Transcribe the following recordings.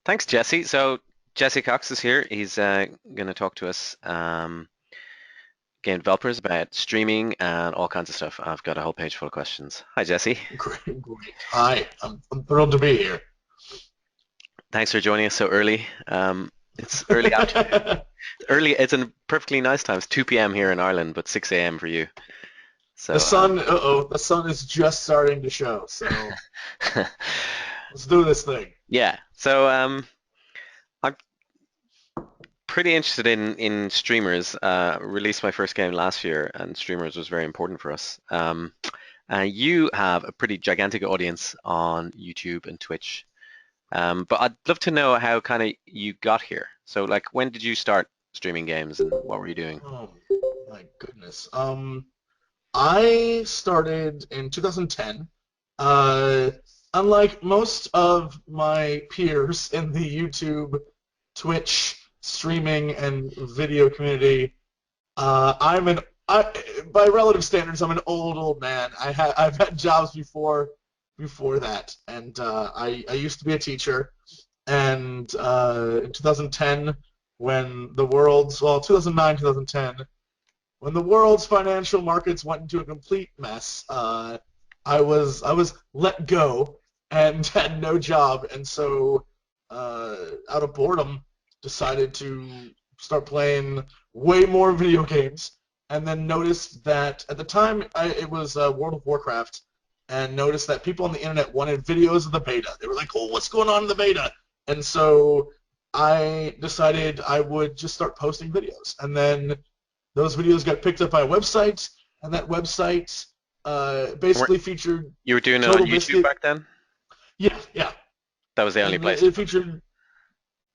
Thanks, Jesse. So Jesse Cox is here. He's going to talk to us, game developers, about streaming and all kinds of stuff. I've got a whole page full of questions. Hi, Jesse. Great, great. Hi, I'm thrilled to be here. Thanks for joining us so early. It's early afternoon. Early. It's a perfectly nice time. It's 2 p.m. here in Ireland, but 6 a.m. for you. The So, sun, the sun is just starting to show. So let's do this thing. yeah. So, I'm pretty interested in streamers. Released my first game last year, and streamers was very important for us. You have a pretty gigantic audience on YouTube and Twitch. But I'd love to know how kind of you got here. So, like, when did you start streaming games, and what were you doing? Oh my goodness. I started in 2010. Uh, Unlike most of my peers in the YouTube, Twitch, streaming, and video community, I'm an I, by relative standards, I'm an old man. I've had jobs before that, and I used to be a teacher. And in 2010, when the world's 2009, 2010, when the world's financial markets went into a complete mess, I was let go and had no job, and so out of boredom, decided to start playing way more video games, and then noticed that at the time it was World of Warcraft, and noticed that people on the internet wanted videos of the beta. They were like, "Oh, what's going on in the beta?" And so I decided I would just start posting videos, and then those videos got picked up by a website, and that website Weren't basically featured you were doing it on Total YouTube Biscuit. back then? Yeah, yeah, That was the only and place it to put. featured.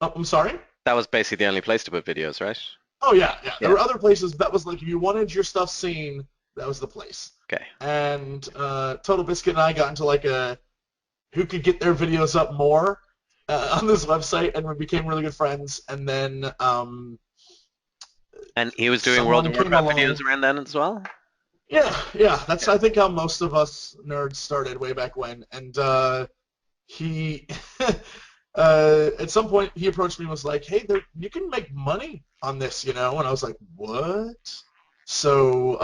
Oh, I'm sorry. That was basically the only place to put videos, right? Oh yeah, yeah. There Yeah. were other places that was like if you wanted your stuff seen, that was the place. Okay. And Total Biscuit and I got into like a who could get their videos up more on this website, and we became really good friends. And then And he was doing World someone of came Warcraft videos along. around then as well? Yeah, yeah. That's Yeah. I think how most of us nerds started way back when. And he at some point he approached me and was like, "Hey, you can make money on this, you know?" And I was like, "What?" So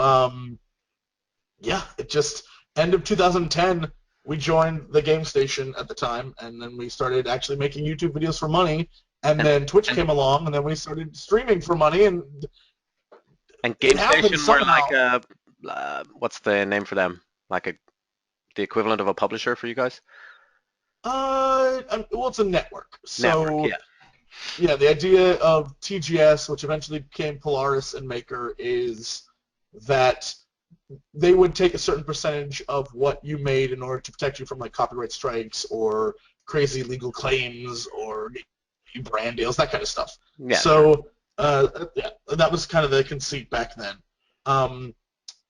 yeah, it just end of 2010 we joined the game station at the time, and then we started actually making YouTube videos for money, and And then Twitch and came along, and then we started streaming for money, and and it Game happened Station were like somehow. a what's the name for them? Like the equivalent of a publisher for you guys? Well, it's a network, Network, so yeah. yeah, the idea of TGS, which eventually became Polaris and Maker, is that they would take a certain percentage of what you made in order to protect you from like copyright strikes or crazy legal claims or brand deals, that kind of stuff. Yeah, sure. So yeah, that was kind of the conceit back then. Um,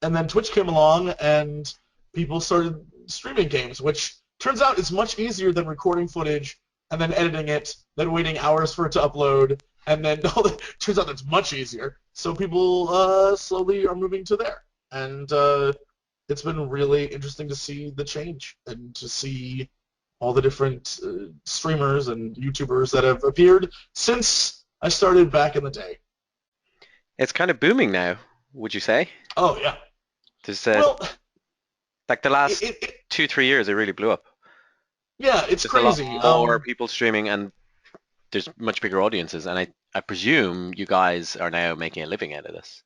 and then Twitch came along and people started streaming games, which turns out is much easier than recording footage and then editing it, then waiting hours for it to upload, and then turns out that's much easier. So people slowly are moving to there, and it's been really interesting to see the change and to see all the different streamers and YouTubers that have appeared since I started back in the day. It's kind of booming now, would you say? Oh yeah. There's Well, like the it, last it, it 2, 3 years, it really blew up. yeah, it's There's a lot crazy. more people streaming, and there's much bigger audiences. And I presume you guys are now making a living out of this.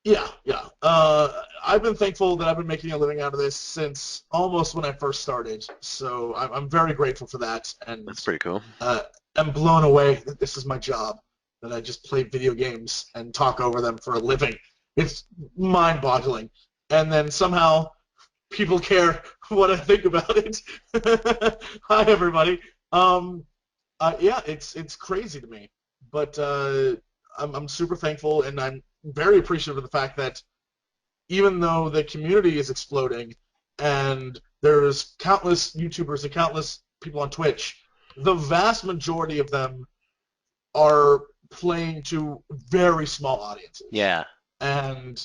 Yeah, yeah. I've been thankful that I've been making a living out of this since almost when I first started. So I'm very grateful for that, and That's pretty cool. uh, I'm blown away that this is my job, that I just play video games and talk over them for a living. It's mind-boggling. And then somehow people care what I think about it. Hi, everybody. Yeah, it's crazy to me, but I'm super thankful, and I'm very appreciative of the fact that even though the community is exploding and there's countless YouTubers and countless people on Twitch, the vast majority of them are playing to very small audiences, Yeah. and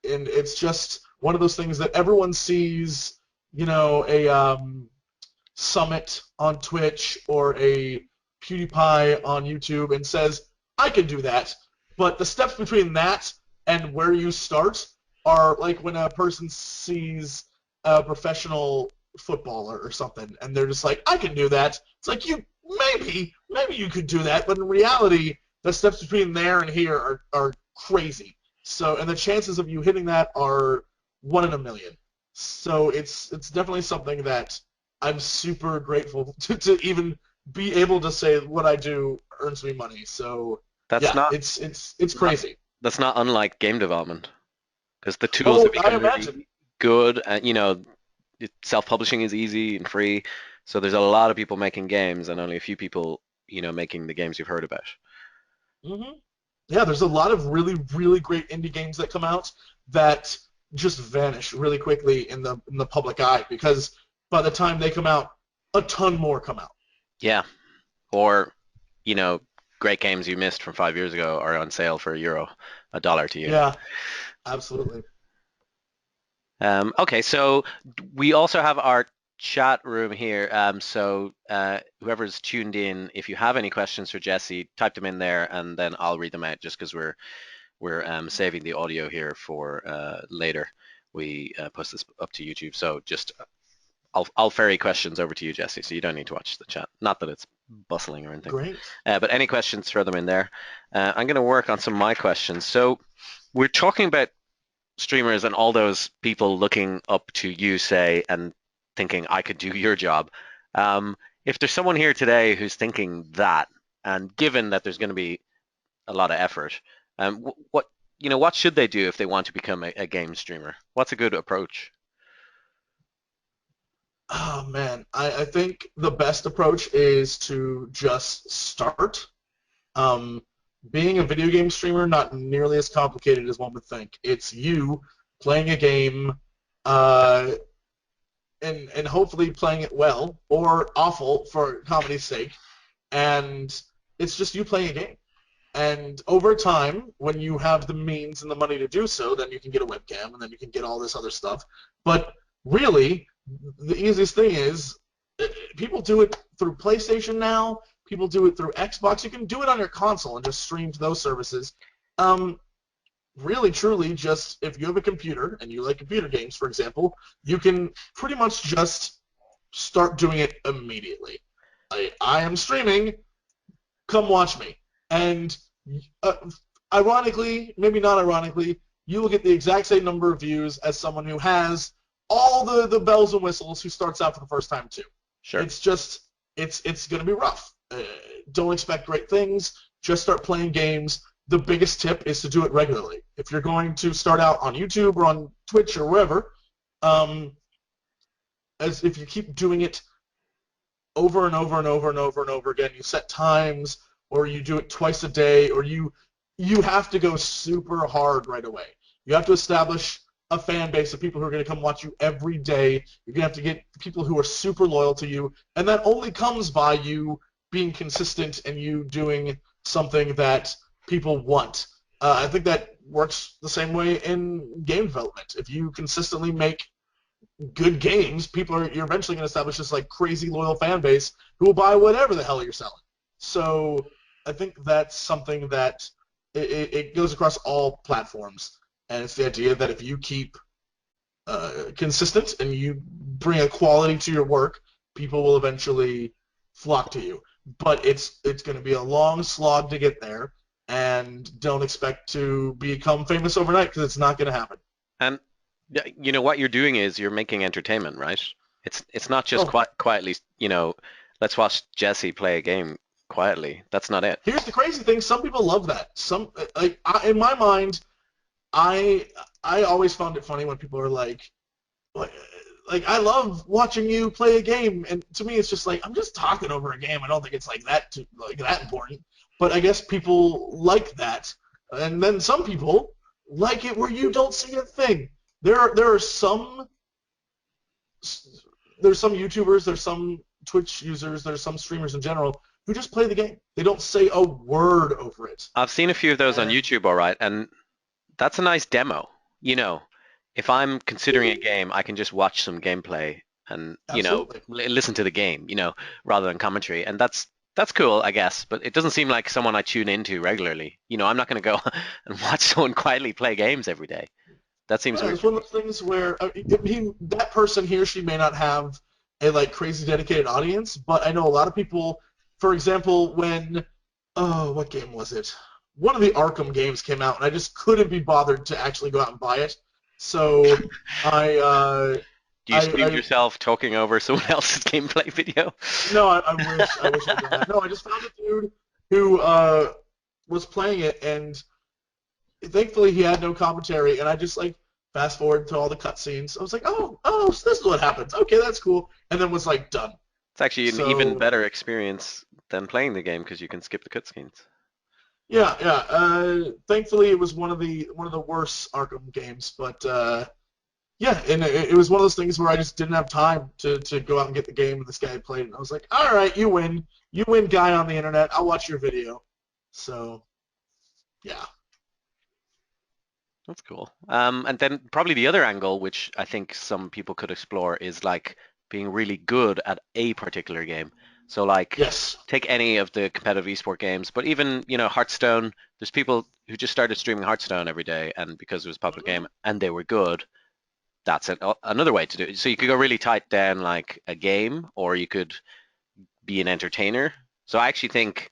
it's just one of those things that everyone sees, a summit on Twitch or a PewDiePie on YouTube and says, I can do that. But the steps between that and where you start are like when a person sees a professional footballer or something, and they're just like, I can do that. It's like, maybe you could do that, but in reality, the steps between there and here are crazy. So, and the chances of you hitting that are 1 in a million. So it's definitely something that I'm super grateful to even be able to say what I do earns me money. So That's yeah, not, it's not crazy. that's not unlike game development because the tools have Oh, I become imagine. really good, and self-publishing is easy and free. So there's a lot of people making games, and only a few people, making the games you've heard about. hmm Yeah, there's a lot of really, really great indie games that come out that just vanish really quickly in the public eye because by the time they come out, a ton more come out. Yeah, or you know, great games you missed from 5 years ago are on sale for €1, $1 to you. Yeah, absolutely. Okay, so we also have our chat room here. So whoever's tuned in, if you have any questions for Jesse, type them in there, and then I'll read them out. Just because we're saving the audio here for later. We post this up to YouTube. So just I'll ferry questions over to you, Jesse. So you don't need to watch the chat. Not that it's bustling or anything. Great. But any questions, throw them in there. I'm going to work on some of my questions. So we're talking about streamers and all those people looking up to you, say, and thinking I could do your job. If there's someone here today who's thinking that, and given that there's going to be a lot of effort, what should they do if they want to become a game streamer? What's a good approach? Oh man, I think the best approach is to just start. Um, Being a video game streamer, not nearly as complicated as one would think. It's you playing a game, uh, and hopefully playing it well or awful for comedy's sake, and it's just you playing a game. And over time, when you have the means and the money to do so, then you can get a webcam and then you can get all this other stuff. But really, the easiest thing is people do it through PlayStation now. People do it through Xbox. You can do it on your console and just stream to those services. Um, Really, truly, just if you have a computer and you like computer games, for example, you can pretty much just start doing it immediately. I am streaming, come watch me. And uh, ironically, maybe not ironically, you will get the exact same number of views as someone who has all the bells and whistles who starts out for the first time too. Sure. It's just it's going to be rough. Don't expect great things. Just start playing games. The biggest tip is to do it regularly. If you're going to start out on YouTube or on Twitch or wherever, um, as if you keep doing it over and over and over and over and over again. You set times, or you do it twice a day, or you have to go super hard right away. You have to establish a fan base of people who are going to come watch you every day. You're going to have to get people who are super loyal to you, and that only comes by you being consistent and you doing something that people want. I think that works the same way in game development. If you consistently make good games, you're eventually going to establish this like crazy loyal fan base who will buy whatever the hell you're selling. So I think that's something that it goes across all platforms, and it's the idea that if you keep consistent and you bring a quality to your work, people will eventually flock to you. But it's going to be a long slog to get there, and don't expect to become famous overnight because it's not going to happen. And what you're doing is you're making entertainment, right? It's not just Oh, quietly, let's watch Jesse play a game quietly. That's not it. here's the crazy thing: some people love that. In my mind, I I always found it funny when people are like, I love watching you play a game, and to me, it's just like I'm just talking over a game. I don't think it's like that important. But I guess people like that, and then some people like it where you don't see a thing. There are there's some YouTubers, there's some Twitch users, there's some streamers in general who just play the game. They don't say a word over it. I've seen a few of those on And YouTube, all right, and that's a nice demo. You know, if I'm considering a game, I can just watch some gameplay and absolutely. listen to the game, rather than commentary, and That's cool, I guess, but it doesn't seem like someone I tune into regularly. I'm not going to go and watch someone quietly play games every day. That seems Yeah, weird it's to one of me. those things where that person, he or she may not have a like crazy dedicated audience, but I know a lot of people. For example, when what game was it? One of the Arkham games came out, and I just couldn't be bothered to actually go out and buy it. So I Do you stream I yourself talking over someone else's gameplay video? no, I wish I'd done that. No, I just found a dude who was playing it, and thankfully he had no commentary, and I just like fast forward to all the cutscenes. I was like, oh, so this is what happens. Okay, that's cool, and then was like done. It's actually an even So better experience than playing the game because you can skip the cutscenes. yeah. Thankfully it was one of the worst Arkham games, but yeah, and it was one of those things where I just didn't have time to go out and get the game, and this guy had played it, and I was like, all right, you win, guy on the internet. I'll watch your video. So yeah. That's cool. And then probably the other angle, which I think some people could explore, is like being really good at a particular game. So like Yes. take any of the competitive esport games, but even, Hearthstone, there's people who just started streaming Hearthstone every day and because it was a popular Mhm. game and they were good, that's another way to do it. So you could go really tight down like a game or you could be an entertainer. So I actually think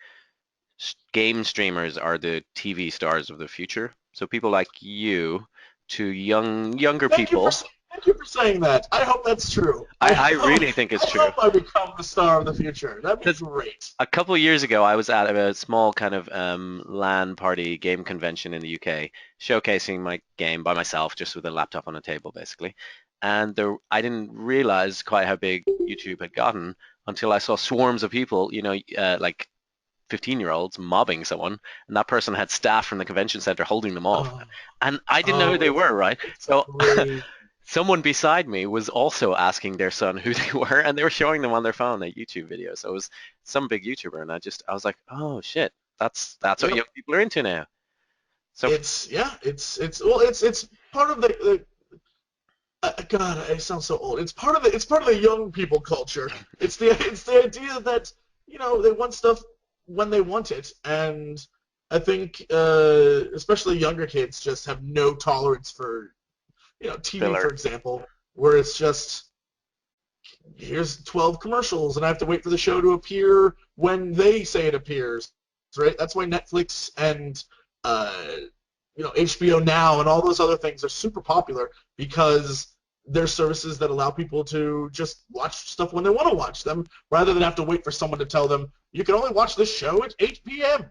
game streamers are the TV stars of the future. So people like you to younger Thank you for people, thank you for saying that. I hope that's true. I really think it's I true. hope I become the star of the future. That'd be Because great. a couple of years ago, I was at a small kind of LAN party game convention in the UK, showcasing my game by myself, just with a laptop on a table, basically. And I didn't realize quite how big YouTube had gotten until I saw swarms of people, like 15-year-olds mobbing someone, and that person had staff from the convention center holding them off. Oh, And I didn't know who oh, they were, right? it's So great. someone beside me was also asking their son who they were, and they were showing them on their phone a YouTube video. So it was some big YouTuber, and I was like, oh shit, that's what Yep. young people are into now. So It's yeah. It's part of the. God, I sound so old. It's part of the young people culture. It's the idea that they want stuff when they want it, and I think especially younger kids just have no tolerance for TV, for filler. example, where it's just here's 12 commercials and I have to wait for the show to appear when they say it appears, right? That's why Netflix and uh, HBO Now and all those other things are super popular because they're services that allow people to just watch stuff when they want to watch them rather than have to wait for someone to tell them you can only watch this show at 8 p.m.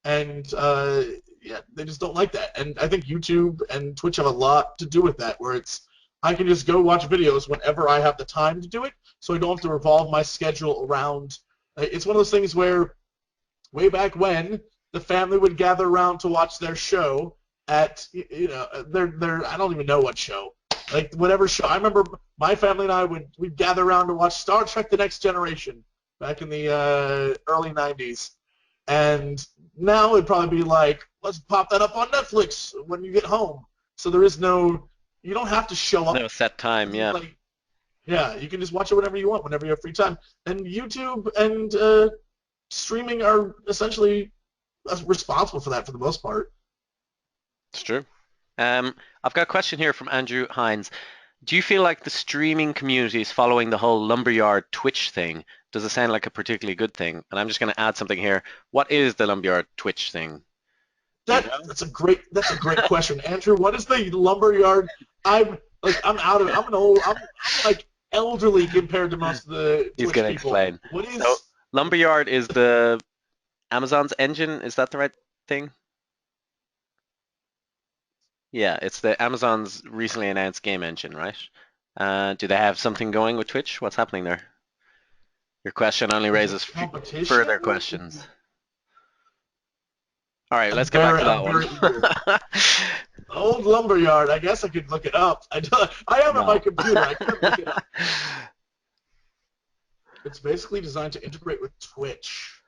And yeah, they just don't like that. And I think YouTube and Twitch have a lot to do with that, where it's I can just go watch videos whenever I have the time to do it, so I don't have to revolve my schedule around. It's one of those things where way back when the family would gather around to watch their show at their I don't even know what show, like whatever show. I remember my family and I would gather around to watch Star Trek: The Next Generation back in the early '90s, and now it'd probably be like, let's pop that up on Netflix when you get home. So there is no, you don't have to show No up. set time, yeah. Like, yeah, you can just watch it whenever you want, whenever you have free time. And YouTube and streaming are essentially responsible for that for the most part. It's true. I've got a question here from Andrew Hines. Do you feel like the streaming community is following the whole Lumberyard Twitch thing? Does it sound like a particularly good thing? And I'm just going to add something here. What is the Lumberyard Twitch thing? Do you know? That's a great question, Andrew. What is the lumberyard? I'm out of I'm like elderly compared to most of the He's Twitch going to people. explain. What So, is Lumberyard is the Amazon's engine. Is that the right thing? Yeah, it's the Amazon's recently announced game engine, right? Do they have something going with Twitch? What's happening there? Your question only is it raises further competition? questions. All right, I'm let's get back very to I'm that one. very eager. Old lumberyard. I guess I could look it up. I have it on my No. computer. I could look it up. It's basically designed to integrate with Twitch.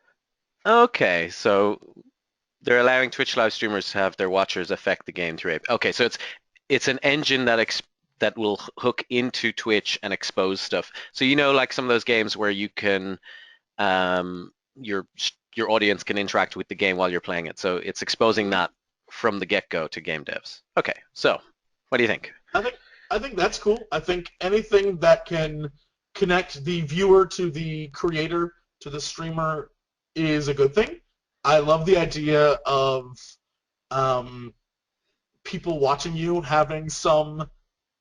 Okay, so they're allowing Twitch live streamers to have their watchers affect the game through API. Okay, so it's an engine that will hook into Twitch and expose stuff. So like some of those games where you can your your audience can interact with the game while you're playing it. So it's exposing Mhm. that from the get-go to game devs. Okay, so what do you think? I think I think that's cool. I think anything that can connect the viewer to the creator, to the streamer, is a good thing. I love the idea of um, people watching you having some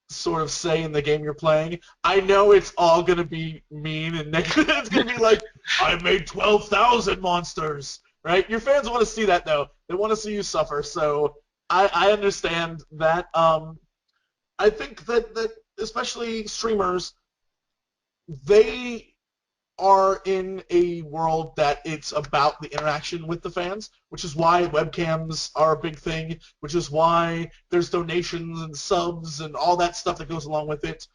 sort of say in the game you're playing. I know it's all going to be mean and negative. It's going to be like, I made 12,000 monsters, right? Your fans want to see that, though. They want to see you suffer. So I understand that. I think that especially streamers, they are in a world that it's about the interaction with the fans, which is why webcams are a big thing, which is why there's donations and subs and all that stuff that goes along with it.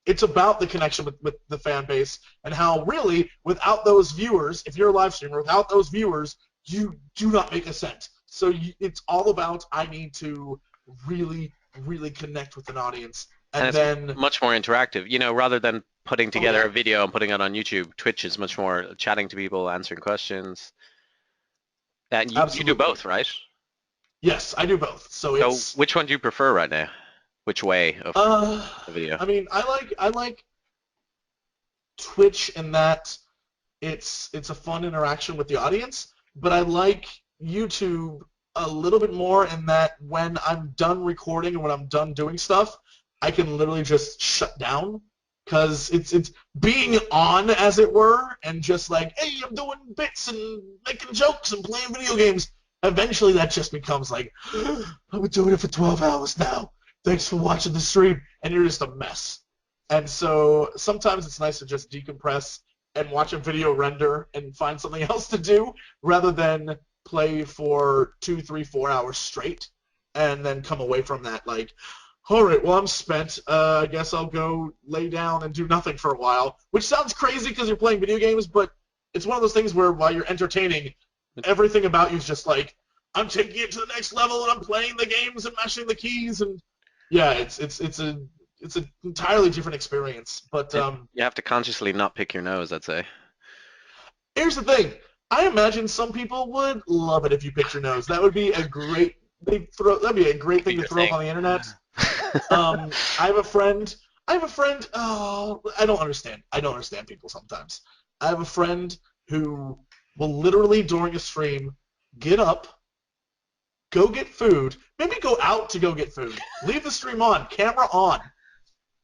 It's about the connection with the fan base and how really, without those viewers, if you're a live streamer, without those viewers, you do not make a cent. So it's all about I need to really, really connect with an audience. And And it's then, much more interactive, rather than putting oh together yeah, a video and putting it on YouTube. Twitch is much more chatting to people, answering questions. And you do absolutely. both, right? Yes, I do both. So So it's which one do you prefer right now? Which way of uh the video? I mean, I like Twitch in that it's a fun interaction with the audience, but I like YouTube a little bit more in that when I'm done recording and when I'm done doing stuff, I can literally just shut down because it's being on as it were and just like, hey, I'm doing bits and making jokes and playing video games. Eventually that just becomes like I've been doing it for 12 hours now. Thanks for watching the stream and you're just a mess. And so sometimes it's nice to just decompress and watch a video render and find something else to do rather than play for 2, 3, 4 hours straight and then come away from that like, all right, well, I'm spent. I guess I'll go lay down and do nothing for a while, which sounds crazy because you're playing video games, but it's one of those things where while you're entertaining, everything about you is just like, I'm taking it to the next level and I'm playing the games and mashing the keys and yeah, it's an entirely different experience. But And you have to consciously not pick your nose, I'd say. here's the thing. I imagine some people would love it if you picked your nose. That would be a great that'd be a great Could be thing to your throw up thing. on the internet. I have a friend. I have a friend. Oh, I don't understand. I don't understand people sometimes. I have a friend who will literally during a stream get up, go get food, maybe go out to go get food, leave the stream on, camera on,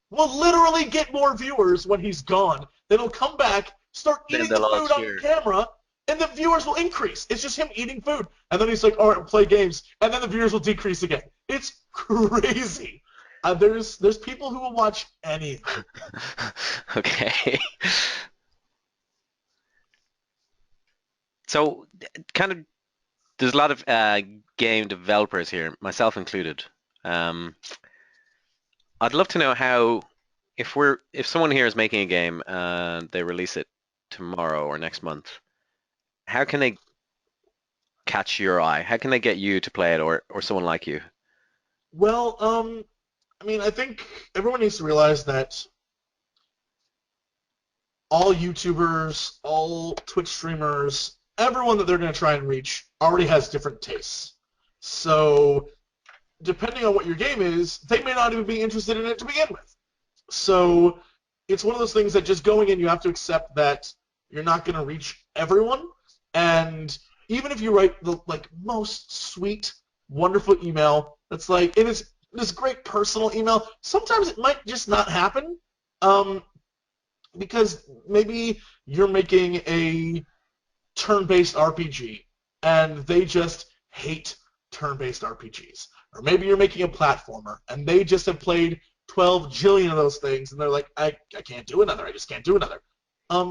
will literally get more viewers when he's gone. Then he'll come back, start Then eating the they'll all food on cheer. camera, and the viewers will increase. It's just him eating food. And then he's like, all right, we'll play games. And then the viewers will decrease again. It's crazy. There's people who will watch anything. Okay. So, kind of, there's a lot of game developers here, myself included. Um, I'd love to know how, if someone here is making a game and they release it tomorrow or next month, how can they catch your eye? How can they get you to play it, or someone like you? Well, I mean, I think everyone needs to realize that all YouTubers, all Twitch streamers, everyone that they're going to try and reach already has different tastes. So depending on what your game is, they may not even be interested in it to begin with. So it's one of those things that just going in, you have to accept that you're not going to reach everyone. And even if you write the like most sweet, wonderful email, that's like it is this great personal email. Sometimes it might just not happen um, because maybe you're making a turn-based RPG, and they just hate turn-based RPGs. Or maybe you're making a platformer, and they just have played 12 jillion of those things, and they're like, I can't do another. I just can't do another.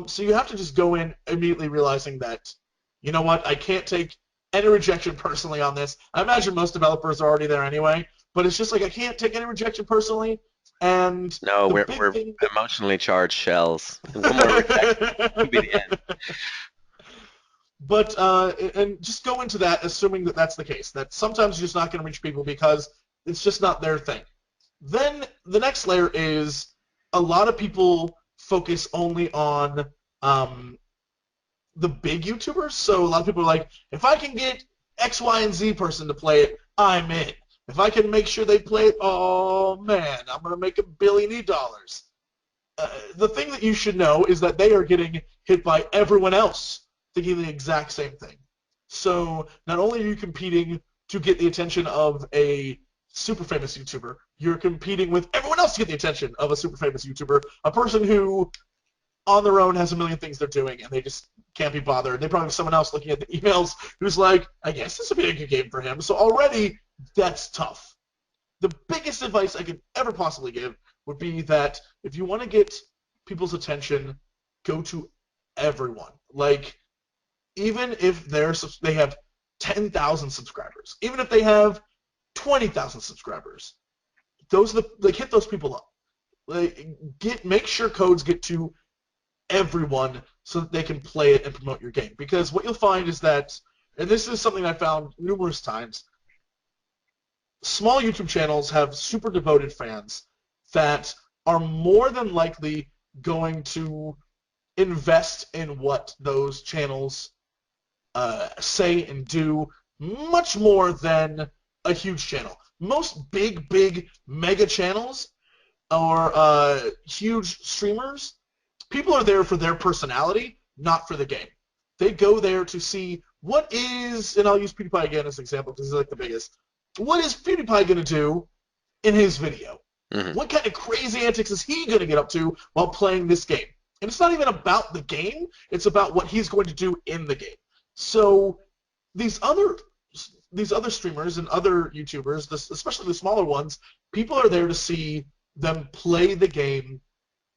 So you have to just go in immediately realizing that, you know what, I can't take any rejection personally on this. I imagine most developers are already there anyway, but it's just like I can't take any rejection personally. And No, the big we're thing emotionally charged shells, and one more rejection could be the end. that But and just go into that assuming that that's the case. That sometimes you're just not going to reach people because it's just not their thing. Then the next layer is a lot of people focus only on um, the big YouTubers. So a lot of people are like, if I can get X, Y, and Z person to play it, I'm in. If I can make sure they play it, oh man, I'm gonna make $1 billion. The thing that you should know is that they are getting hit by everyone else thinking the exact same thing. So not only are you competing to get the attention of a super famous YouTuber, you're competing with everyone else to get the attention of a super famous YouTuber, a person who on their own has a million things they're doing and they just can't be bothered. They probably have someone else looking at the emails who's like, I guess this would be a good game for him. So already that's tough. The biggest advice I could ever possibly give would be that if you want to get people's attention, go to everyone. Like, even if they have 10,000 subscribers, even if they have 20,000 subscribers, hit those people up. Like, make sure codes get to everyone so that they can play it and promote your game. Because what you'll find is that, and this is something I found numerous times, small YouTube channels have super devoted fans that are more than likely going to invest in what those channels say and do much more than a huge channel. Most big mega channels or huge streamers, people are there for their personality, not for the game. They go there to see what is, and I'll use PewDiePie again as an example because he's like the biggest. What is PewDiePie going to do in his video? Hmm. What kind of crazy antics is he going to get up to while playing this game? And it's not even about the game. It's about what he's going to do in the game. So these other these other streamers and other YouTubers, especially the smaller ones, people are there to see them play the game,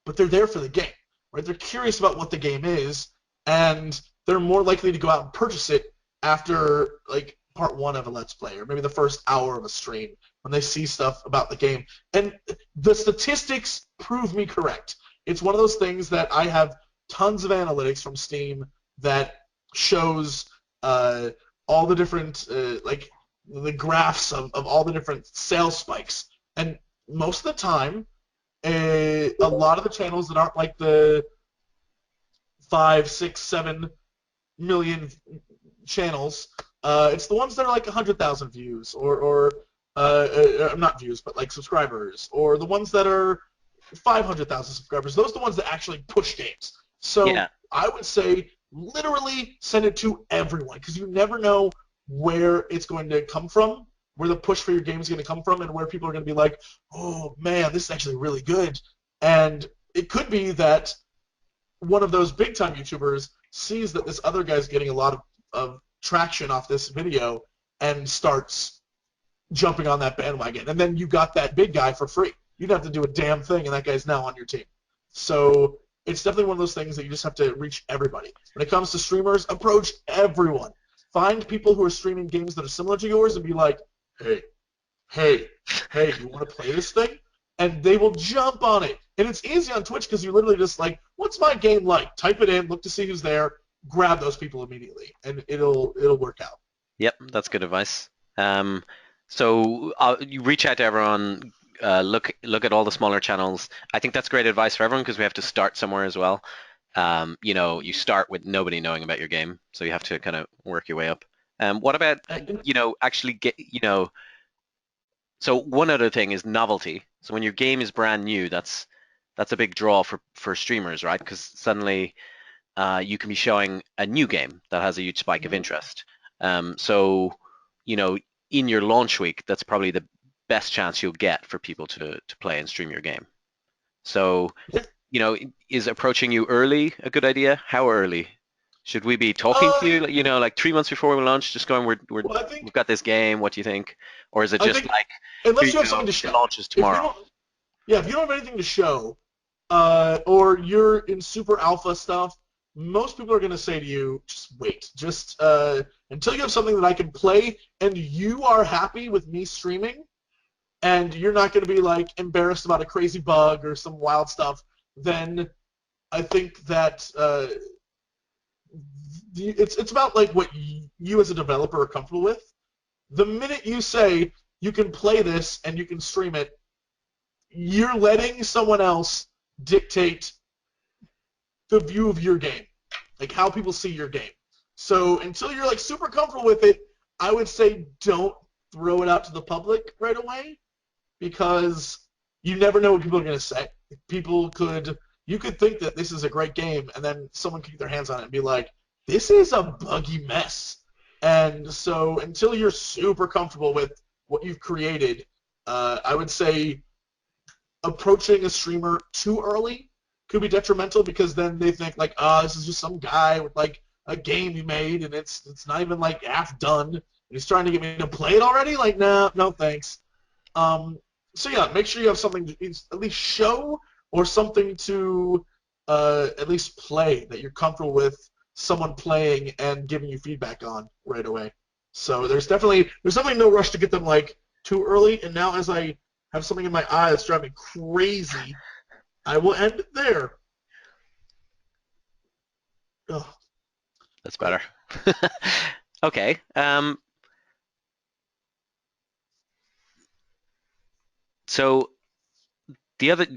but they're there for the game, right? They're curious about what the game is, and they're more likely to go out and purchase it after like part one of a Let's Play, or maybe the first hour of a stream when they see stuff about the game. And the statistics prove me correct. It's one of those things that I have tons of analytics from Steam that shows all the different like the graphs of all the different sales spikes. And most of the time, a lot of the channels that aren't like the 5, 6, 7 million channels, it's the ones that are like 100,000 views or not views, but like subscribers, or the ones that are 500,000 subscribers. Those are the ones that actually push games. Yeah. So I would say literally send it to everyone because you never know where it's going to come from, where the push for your game is going to come from, and where people are going to be like, oh man, this is actually really good. And it could be that one of those big time YouTubers sees that this other guy's getting a lot of traction off this video and starts jumping on that bandwagon. And then you got that big guy for free. You don't have to do a damn thing, and that guy's now on your team. So it's definitely one of those things that you just have to reach everybody. When it comes to streamers, approach everyone. Find people who are streaming games that are similar to yours and be like, hey, hey, hey, you want to play this thing? And they will jump on it. And it's easy on Twitch because you literally just like, what's my game like? Type it in, look to see who's there, grab those people immediately, and it'll work out. Yep, that's good advice. So you reach out to everyone, look at all the smaller channels. I think that's great advice for everyone because we have to start somewhere as well. You start with nobody knowing about your game, so you have to kind of work your way up. What about, actually so one other thing is novelty. So when your game is brand new, that's a big draw for streamers, right? Because suddenly you can be showing a new game that has a huge spike of interest. So, you know, in your launch week, that's probably the best chance you'll get for people to play and stream your game. So, is approaching you early a good idea? How early? Should we be talking to Uh, you, like 3 months before we launch, just going, well, we've got this game, what do you think? Or is it I just think like, here unless you you have go, something to it show, launches if you tomorrow? don't, yeah, if you don't have anything to show, or you're in super alpha stuff, most people are going to say to you, just wait. Just until you have something that I can play and you are happy with me streaming and you're not going to be like embarrassed about a crazy bug or some wild stuff, then I think that it's about like what you as a developer are comfortable with. The minute you say you can play this and you can stream it, you're letting someone else dictate the view of your game. like how people see your game. So until you're like super comfortable with it, I would say don't throw it out to the public right away because you never know what people are going to say. People could you could think that this is a great game, and then someone could get their hands on it and be like, "This is a buggy mess." And so until you're super comfortable with what you've created, I would say approaching a streamer too early could be detrimental because then they think like, oh, this is just some guy with like a game he made and it's not even like half done and he's trying to get me to play it already. Like, nah, no thanks. Um, so yeah, make sure you have something to at least show or something to at least play that you're comfortable with someone playing and giving you feedback on right away. So there's definitely no rush to get them like too early. And now as I have something in my eye that's driving me crazy, I will end it there. Ugh, That's great. better. Okay. So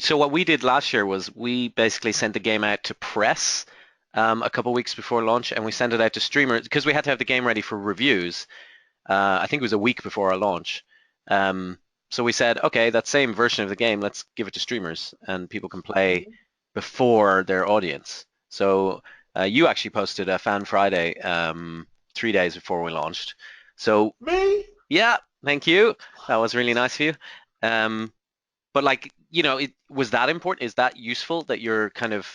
so what we did last year was we basically sent the game out to press a couple weeks before launch, and we sent it out to streamers because we had to have the game ready for reviews. I think it was a week before our launch. Um, so we said, okay, that same version of the game, let's give it to streamers, and people can play before their audience. So you actually posted a Fan Friday 3 days before we launched. So Me? yeah, thank you. That was really nice of you. Um, but like, was that important? Is that useful that you're kind of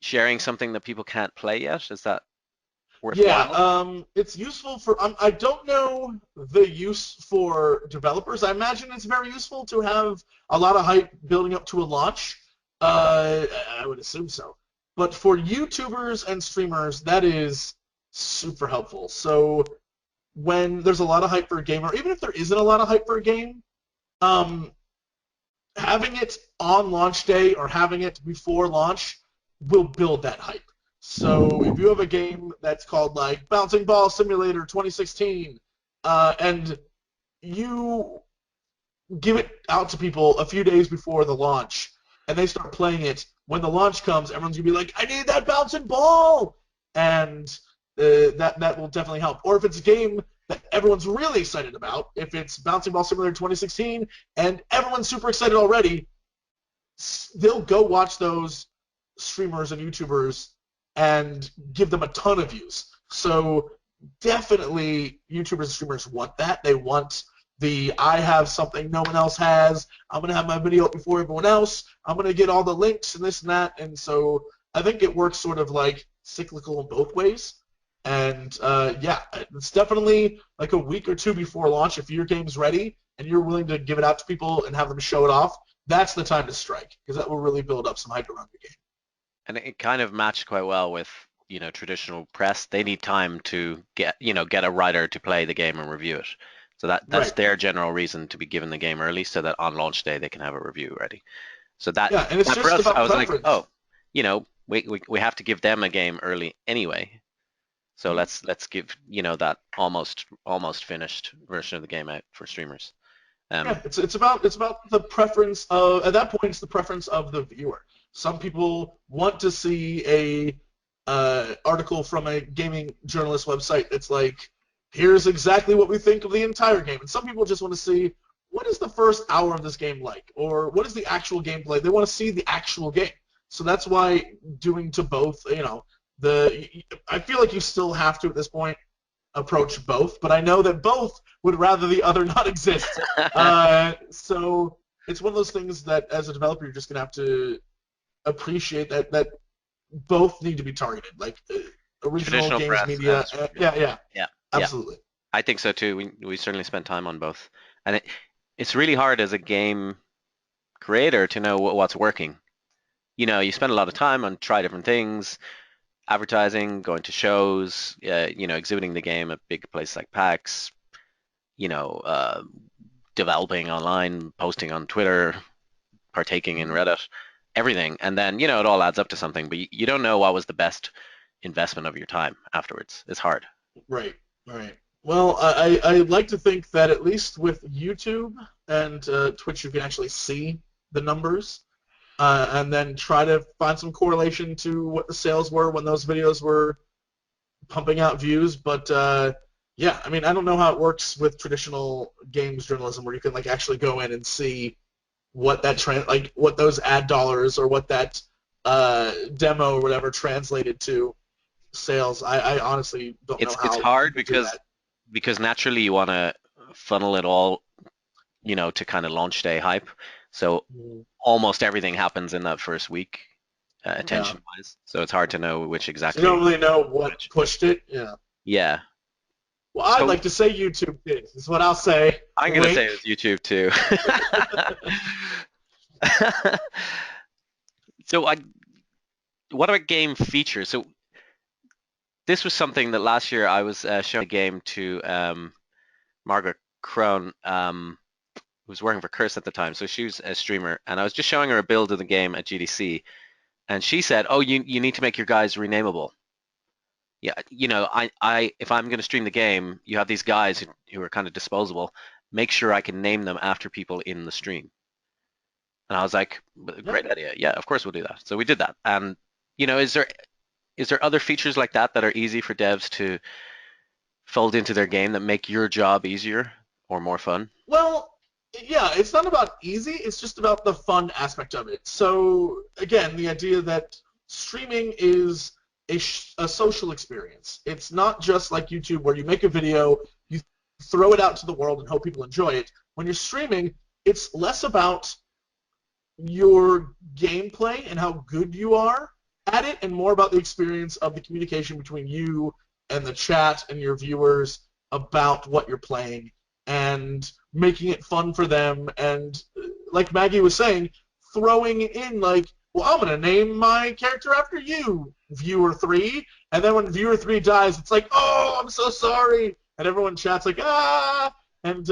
sharing something that people can't play yet? Is that Yeah, worthwhile? it's useful for. I don't know the use for developers. I imagine it's very useful to have a lot of hype building up to a launch. I would assume so. But for YouTubers and streamers, that is super helpful. So when there's a lot of hype for a game, or even if there isn't a lot of hype for a game, um, having it on launch day or having it before launch will build that hype. So if you have a game that's called like Bouncing Ball Simulator 2016, and you give it out to people a few days before the launch, and they start playing it, when the launch comes, everyone's gonna be like, "I need that bouncing ball," and that will definitely help. Or if it's a game that everyone's really excited about, if it's Bouncing Ball Simulator 2016 and everyone's super excited already, they'll go watch those streamers and YouTubers and give them a ton of views. So definitely YouTubers and streamers want that. They want the I have something no one else has. I'm going to have my video up before everyone else. I'm going to get all the links and this and that. And so I think it works sort of like cyclical in both ways. And yeah, it's definitely like a week or two before launch. If your game's ready and you're willing to give it out to people and have them show it off, that's the time to strike because that will really build up some hype around the game. And it kind of matched quite well with, traditional press. They need time to get a writer to play the game and review it. So that's Right. their general reason to be given the game early so that on launch day they can have a review ready. So that Yeah, and it's that for just us, I about was like, preference. oh, we have to give them a game early anyway. So Mhm. let's give, that almost finished version of the game out for streamers. Yeah, Um, it's about the preference of at that point it's the preference of the viewer. Some people want to see a article from a gaming journalist website that's like, here's exactly what we think of the entire game, and some people just want to see what is the first hour of this game like, or what is the actual gameplay. They want to see the actual game. So that's why doing to both, I feel like you still have to at this point approach both, but I know that both would rather the other not exist. So it's one of those things that as a developer you're just gonna have to appreciate that both need to be targeted, like original Traditional games press and media. streaming. Yeah, yeah, Yeah, yeah, absolutely. I think so too. We certainly spent time on both, and it's really hard as a game creator to know what's working. You spend a lot of time on try different things, advertising, going to shows, exhibiting the game at big places like PAX, you know, uh, developing online, posting on Twitter, partaking in Mhm. Reddit, everything. And then, it all adds up to something, but you don't know what was the best investment of your time afterwards. It's hard. Right, right. Well, I like to think that at least with YouTube and Twitch, you can actually see the numbers. and then try to find some correlation to what the sales were when those videos were pumping out views. But yeah, I mean, I don't know how it works with traditional games journalism where you can like actually go in and see what that like what those ad dollars or what that demo or whatever translated to sales. I honestly don't know It's how hard people do that. because naturally you want to funnel it all, to kind of launch day hype. So Mm, almost everything happens in that first week, yeah. attention-wise. So it's hard to know which So you don't exactly. really know what Which. pushed it. Yeah. Yeah. Well, I'd So like to say YouTube did. Is what I'll say. I'm gonna say it was Wink. YouTube too. So what about game features? So this was something that last year I was showing a game to Margaret Crone, who was working for Curse at the time. So she was a streamer, and I was just showing her a build of the game at GDC, and she said, "Oh, you need to make your guys renameable." Yeah, I if I'm going to stream the game, you have these guys who are kind of disposable. Make sure I can name them after people in the stream. And I was like, Yeah. great idea. Yeah, of course we'll do that. So we did that. And is there other features like that that are easy for devs to fold into their game that make your job easier or more fun? Well, yeah, it's not about easy, it's just about the fun aspect of it. So, again, the idea that streaming is a social experience. It's not just like YouTube where you make a video, you throw it out to the world and hope people enjoy it. When you're streaming, it's less about your gameplay and how good you are at it, and more about the experience of the communication between you and the chat and your viewers about what you're playing and making it fun for them. And like Maggie was saying, throwing in like, well, I'm gonna name my character after you, viewer three. And then when viewer three dies, it's like, oh, I'm so sorry, and everyone chats like, ah. And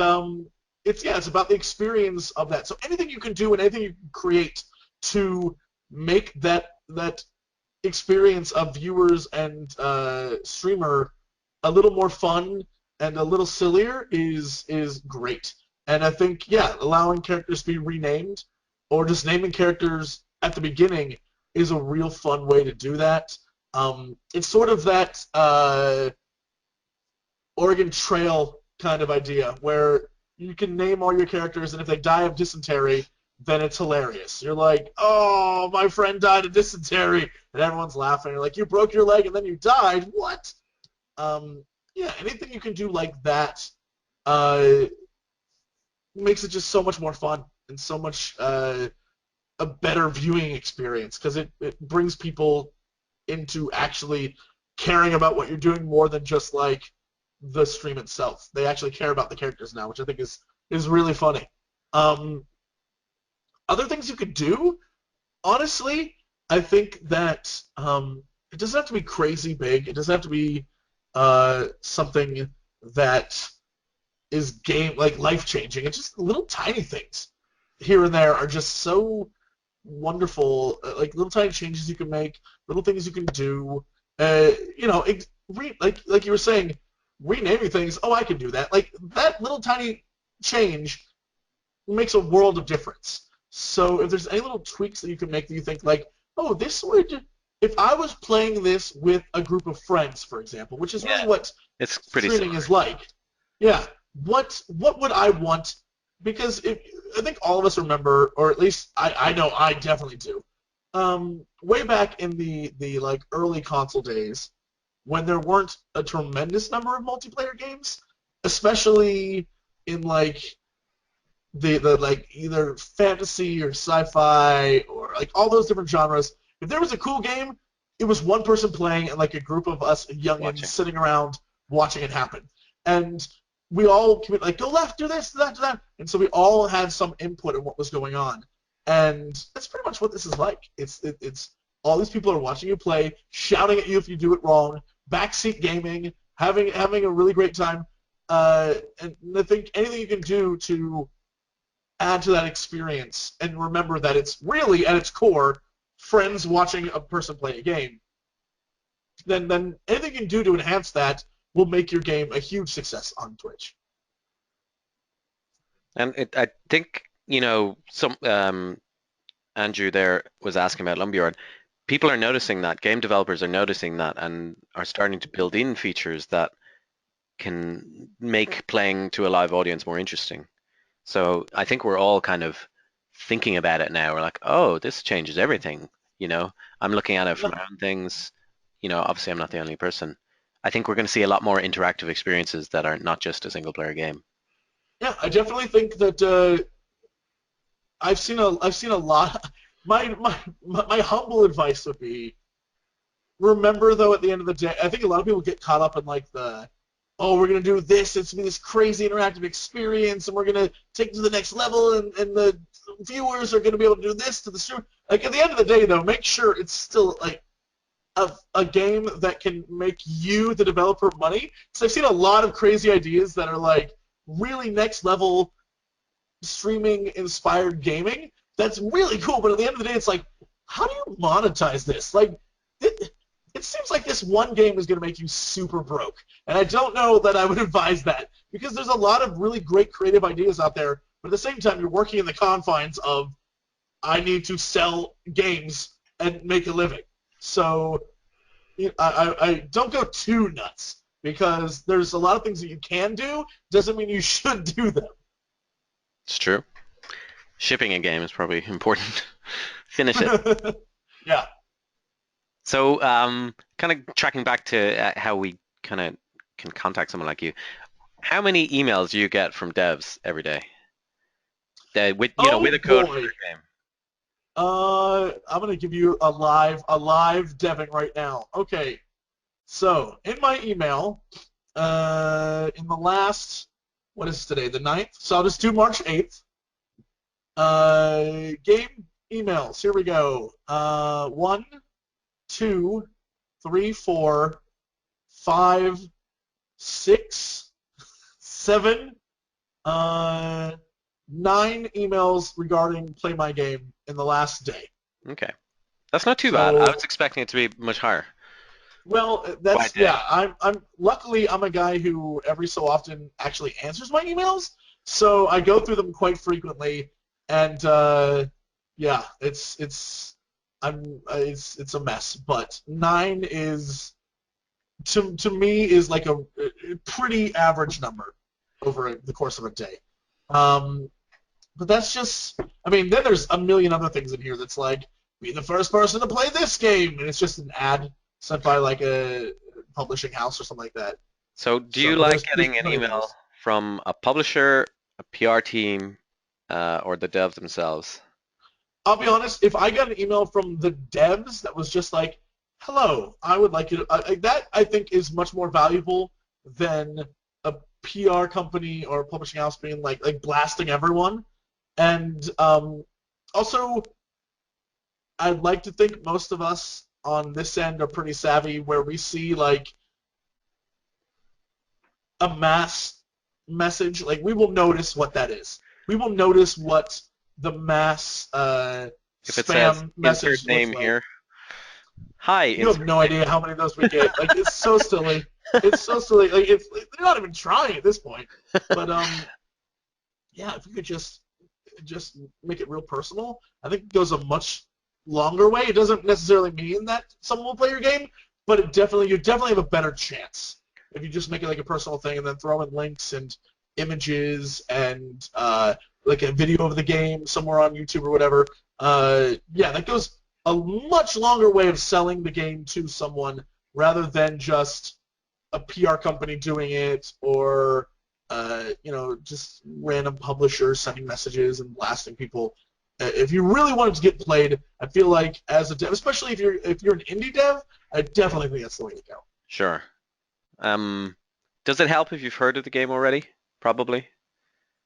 it's about the experience of that. So anything you can do and anything you can create to make that experience of viewers and streamer a little more fun and a little sillier is great. And I think allowing characters to be renamed or just naming characters at the beginning is a real fun way to do that. It's sort of that Oregon Trail kind of idea where you can name all your characters, and if they die of dysentery, then it's hilarious. You're like, oh, my friend died of dysentery, and everyone's laughing. You're like, you broke your leg and then you died? What? Um, yeah, anything you can do like that uh, makes it just so much more fun and so much a better viewing experience because it brings people into actually caring about what you're doing more than just like the stream itself. They actually care about the characters now, which I think is really funny. Um, Other things you could do, honestly, I think that it doesn't have to be crazy big. It doesn't have to be something that is game like life changing. It's just little tiny things here and there are just so wonderful. Like little tiny changes you can make, little things you can do. Like you were saying, renaming things. Oh, I can do that. Like that little tiny change makes a world of difference. So if there's any little tweaks that you can make that you think like, oh, this would, if I was playing this with a group of friends, for example, which is really Yeah, what it's pretty streaming similar. is like. Yeah, what would I want? Because I think all of us remember, or at least I know I definitely do. Way back in the like early console days, when there weren't a tremendous number of multiplayer games, especially in like the like either fantasy or sci-fi or like all those different genres. If there was a cool game, it was one person playing and like a group of us youngins Watching. sitting around watching it happen. And we all commit like go left, do this, do that, do that. And so we all had some input in what was going on. And that's pretty much what this is like. It's all these people are watching you play, shouting at you if you do it wrong, backseat gaming, having a really great time. And I think anything you can do to add to that experience and remember that it's really at its core friends watching a person play a game, then anything you can do to enhance that will make your game a huge success on Twitch. And I think, some Andrew there was asking about Lumberyard, people are noticing that, game developers are noticing that, and are starting to build in features that can make playing to a live audience more interesting. So I think we're all kind of thinking about it now. We're like, oh, this changes everything. You know, I'm looking at it from No, my own things. You know, obviously I'm not the only person. I think we're going to see a lot more interactive experiences that are not just a single player game. yeah, I definitely think that I've seen a lot. My humble advice would be remember though at the end of the day, I think a lot of people get caught up in like the oh we're gonna do this, it's gonna be this crazy interactive experience, and we're gonna take it to the next level, and the viewers are gonna be able to do this to the stream. Like at the end of the day though, make sure it's still like a game that can make you, the developer, money. So I've seen a lot of crazy ideas that are like really next level streaming inspired gaming. That's really cool, but at the end of the day, it's like, how do you monetize this? Like, it seems like this one game is going to make you super broke, and I don't know that I would advise that because there's a lot of really great creative ideas out there, but at the same time, you're working in the confines of I need to sell games and make a living. So I don't go too nuts because there's a lot of things that you can do. Doesn't mean you should do them. It's true. Shipping a game is probably important. Finish it. Yeah. So, kind of tracking back to how we kind of can contact someone like you. How many emails do you get from devs every day? With with Oh a code for boy. their game. I'm gonna give you a live deving right now. Okay. So in my email, in the last, what is today, the 9th? So I'll just do March 8th. Game emails. Here we go. 1, 2, 3, 4, 5, 6, 7, uh, 9 emails regarding Play My Game in the last day. Okay, that's not too bad. I So, was expecting it to be much higher well, by that's day. yeah. I'm luckily I'm a guy who every so often actually answers my emails, so I go through them quite frequently, and yeah, it's a mess. But 9 is to me is like a pretty average number over the course of a day. Um, but that's just, I mean, then there's a million other things in here that's like, be the first person to play this game, and it's just an ad sent by like a publishing house or something like that. So, do So, you but like there's getting an plenty of email those. from a publisher, a PR team, or the devs themselves? I'll be honest, if I got an email from the devs that was just like, "Hello, I would like you to," that I think is much more valuable than a PR company or a publishing house being like blasting everyone. And also, I'd like to think most of us on this end are pretty savvy, where we see like a mass message, like we will notice what that is. We will notice what the mass If it says spam insert message looks name like. here, hi, You have insert no idea how many of those we get. Like it's so silly. It's so silly. Like they're not even trying at this point. But yeah, if you could just make it real personal, I think it goes a much longer way. It doesn't necessarily mean that someone will play your game, but you definitely have a better chance if you just make it like a personal thing and then throw in links and images and like a video of the game somewhere on YouTube or whatever. Yeah, that goes a much longer way of selling the game to someone rather than just a PR company doing it or just random publishers sending messages and blasting people. If you really want it to get played, I feel like as a dev, especially if you're an indie dev, I definitely think that's the way to go. sure. Um, does it help if you've heard of the game already? Probably.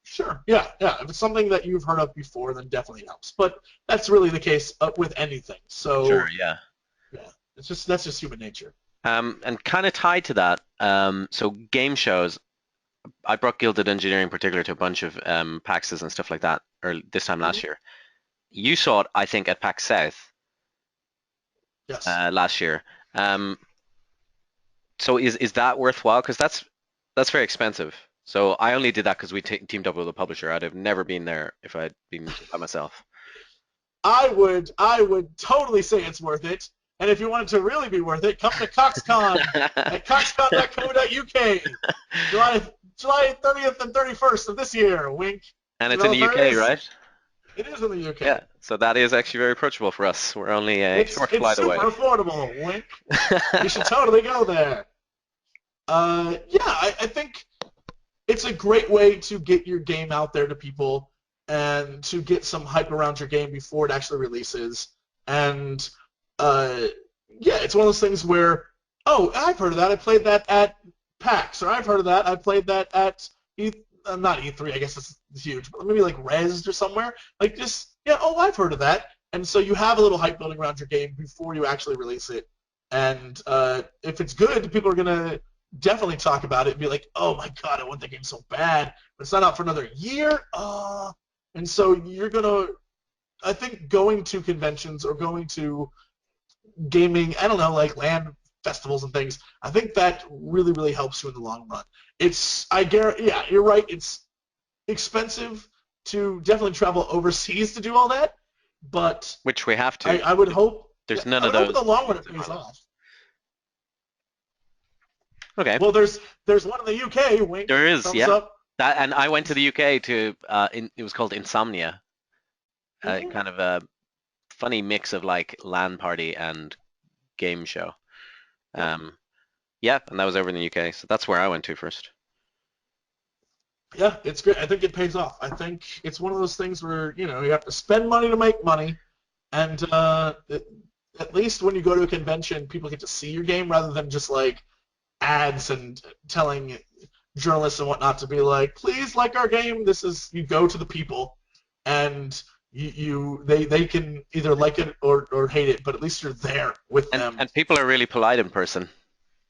Sure, yeah, yeah. If it's something that you've heard of before, then definitely helps. But that's really the case with anything. Sure, So yeah. yeah, that's just human nature. And kind of tied to that, so game shows, I brought Gilded Engineering in particular to a bunch of PAXs and stuff like that, or this time Hmm. last year. You saw it, I think, at PAX South Yes. last year. Um, so is that worthwhile? Because that's very expensive. So I only did that because we teamed up with a publisher. I'd have never been there if I'd been by myself. I would totally say it's worth it. And if you want it to really be worth it, come to CoxCon at coxcon.co.uk, July July 30th and 31st of this year. Wink, And it's in the UK, developers. right? It is in the Yeah. UK. So that is actually very approachable for us. We're only a short It's flight super away. affordable. Wink. You should totally go there. Yeah, I think it's a great way to get your game out there to people and to get some hype around your game before it actually releases. And uh, yeah, it's one of those things where, oh, I've heard of that. I played that at PAX, or I've heard of that. I played that at not E3. I guess it's huge, but maybe like Res or somewhere. Like just yeah, oh, I've heard of that. And so you have a little hype building around your game before you actually release it. And if it's good, people are gonna definitely talk about it and be like, oh my god, I want the game so bad, but it's not out for another year. And so you're gonna, I think, going to conventions or going to gaming, I don't know, like LAN festivals and things, I think that really, really helps you in the long run. I guarantee, yeah, you're right. It's expensive to definitely travel overseas to do all that, but Which we have to. I would hope, yeah, There's none I of would hope in those the long run it things in pays our lives. off. Okay. Well, there's one in the UK. Wink, There is, thumbs yeah. up. That, and I went to the UK to it was called Insomnia, Mhm. kind of a funny mix of like LAN party and game show. Yep. Um, yeah, and that was over in the UK, so that's where I went to first. Yeah, it's great. I think it pays off. I think it's one of those things where you have to spend money to make money, and at least when you go to a convention, people get to see your game rather than just like ads and telling journalists and whatnot to be like, please like our game. This is you go to the people, and they can either like it or hate it, but at least you're there with them. And people are really polite in person.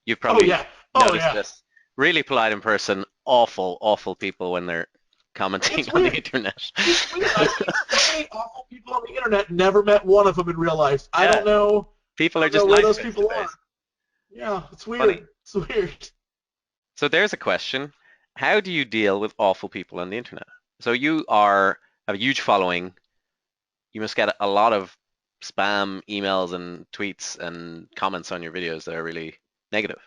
You've Oh probably yeah, oh noticed yeah. this. Really polite in person, awful, awful people when they're commenting It's on the weird. internet. It's weird. I meet so many awful people on the internet. Never met one of them in real life. I Yeah, don't know. I people are don't know just where nice those face to people are. face. Yeah, it's Funny. weird. It's weird. So there's a question. How do you deal with awful people on the internet? So have a huge following. You must get a lot of spam emails and tweets and comments on your videos that are really negative.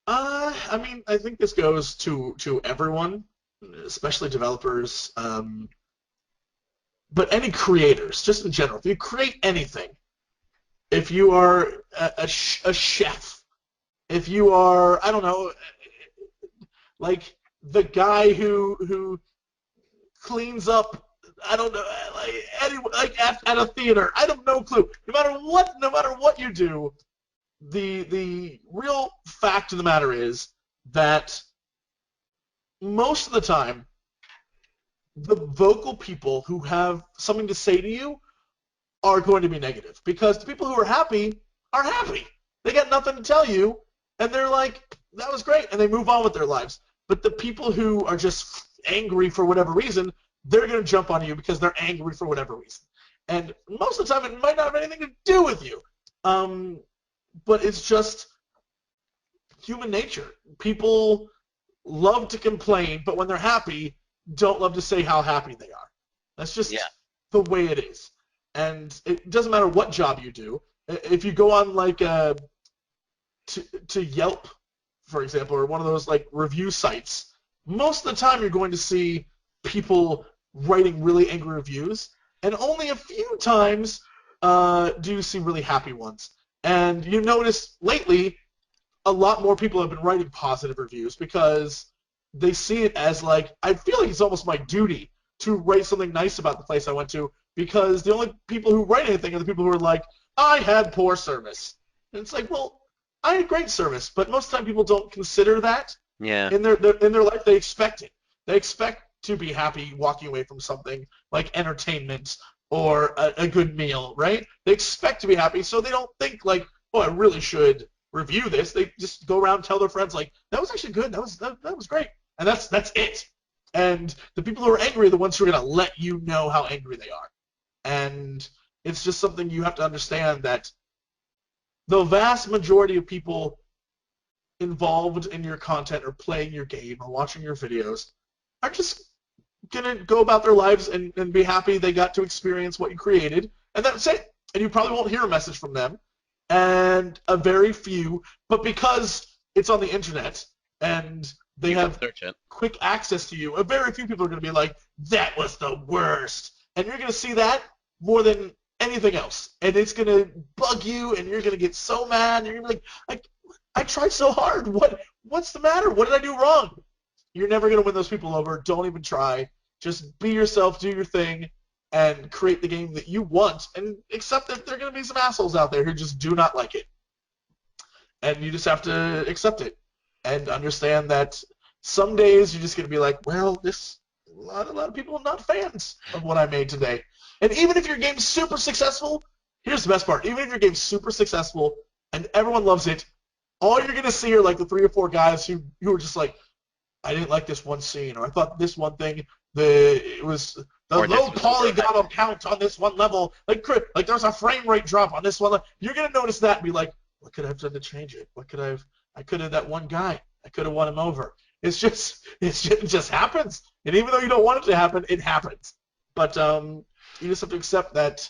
I mean, I think this goes to everyone, especially developers, but any creators, just in general. If you create anything, if you are a chef, if you are, I don't know, like the guy who cleans up. I don't know, like at a theater. I have no clue. No matter what you do, the real fact of the matter is that most of the time, the vocal people who have something to say to you are going to be negative because the people who are happy are happy. They got nothing to tell you, and they're like, "That was great," and they move on with their lives. But the people who are just angry for whatever reason, they're going to jump on you because they're angry for whatever reason. And most of the time, it might not have anything to do with you. Um, but it's just human nature. People love to complain, but when they're happy, don't love to say how happy they are. That's Yeah. just the way it is. And it doesn't matter what job you do. If you go on like to Yelp, for example, or one of those like review sites, most of the time you're going to see people writing really angry reviews, and only a few times do you see really happy ones. And you notice lately a lot more people have been writing positive reviews because they see it as like I feel like it's almost my duty to write something nice about the place I went to because the only people who write anything are the people who are like I had poor service. And it's like, well, I had great service, but most of the time people don't consider that Yeah. in their life. They expect it. They expect to be happy walking away from something like entertainment or a good meal, right? They expect to be happy, so they don't think like, oh, I really should review this. They just go around and tell their friends like, that was actually good. That was great, and that's it. And the people who are angry are the ones who are gonna let you know how angry they are. And it's just something you have to understand that the vast majority of people involved in your content or playing your game or watching your videos are just gonna go about their lives and be happy they got to experience what you created, and that's it. And you probably won't hear a message from them, and a very few, but because it's on the internet and they You can have search it. quick access to you, a very few people are going to be like, that was the worst. And you're going to see that more than anything else. And it's going to bug you, and you're going to get so mad. And you're going to be like, I tried so hard. What's the matter? What did I do wrong? You're never going to win those people over. Don't even try. Just be yourself, do your thing, and create the game that you want, and accept that there are going to be some assholes out there who just do not like it. And you just have to accept it and understand that some days you're just going to be like, well, a lot of people are not fans of what I made today. And even if your game's super successful, here's the best part. Even if your game's super successful and everyone loves it, all you're going to see are like the 3 or 4 guys who are just like, I didn't like this one scene, or I thought this one thing, it was the Or low this was overhyped. polygonal count on this one level, like there's a frame rate drop on this one. You're gonna notice that and be like, what could I have done to change it? I could have that one guy. I could have won him over. It just happens. And even though you don't want it to happen, it happens. But you just have to accept that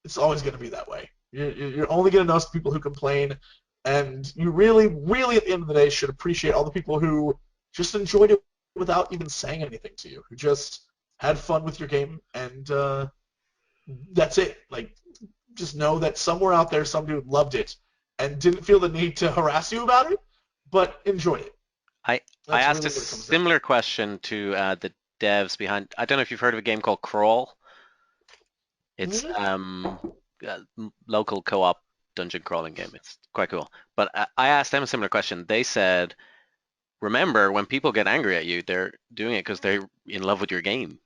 it's always going to be that way. You're only going to notice the people who complain, and you really, really, at the end of the day, should appreciate all the people who just enjoyed it without even saying anything to you, who just had fun with your game, and that's it. Like, just know that somewhere out there, some dude loved it and didn't feel the need to harass you about it, but enjoyed it. I I That's asked a really what it comes down to. similar question to the devs behind. I don't know if you've heard of a game called Crawl. It's Mhm. a local co-op dungeon crawling game. It's quite cool. But I asked them a similar question. They said, remember, when people get angry at you, they're doing it because they're in love with your game.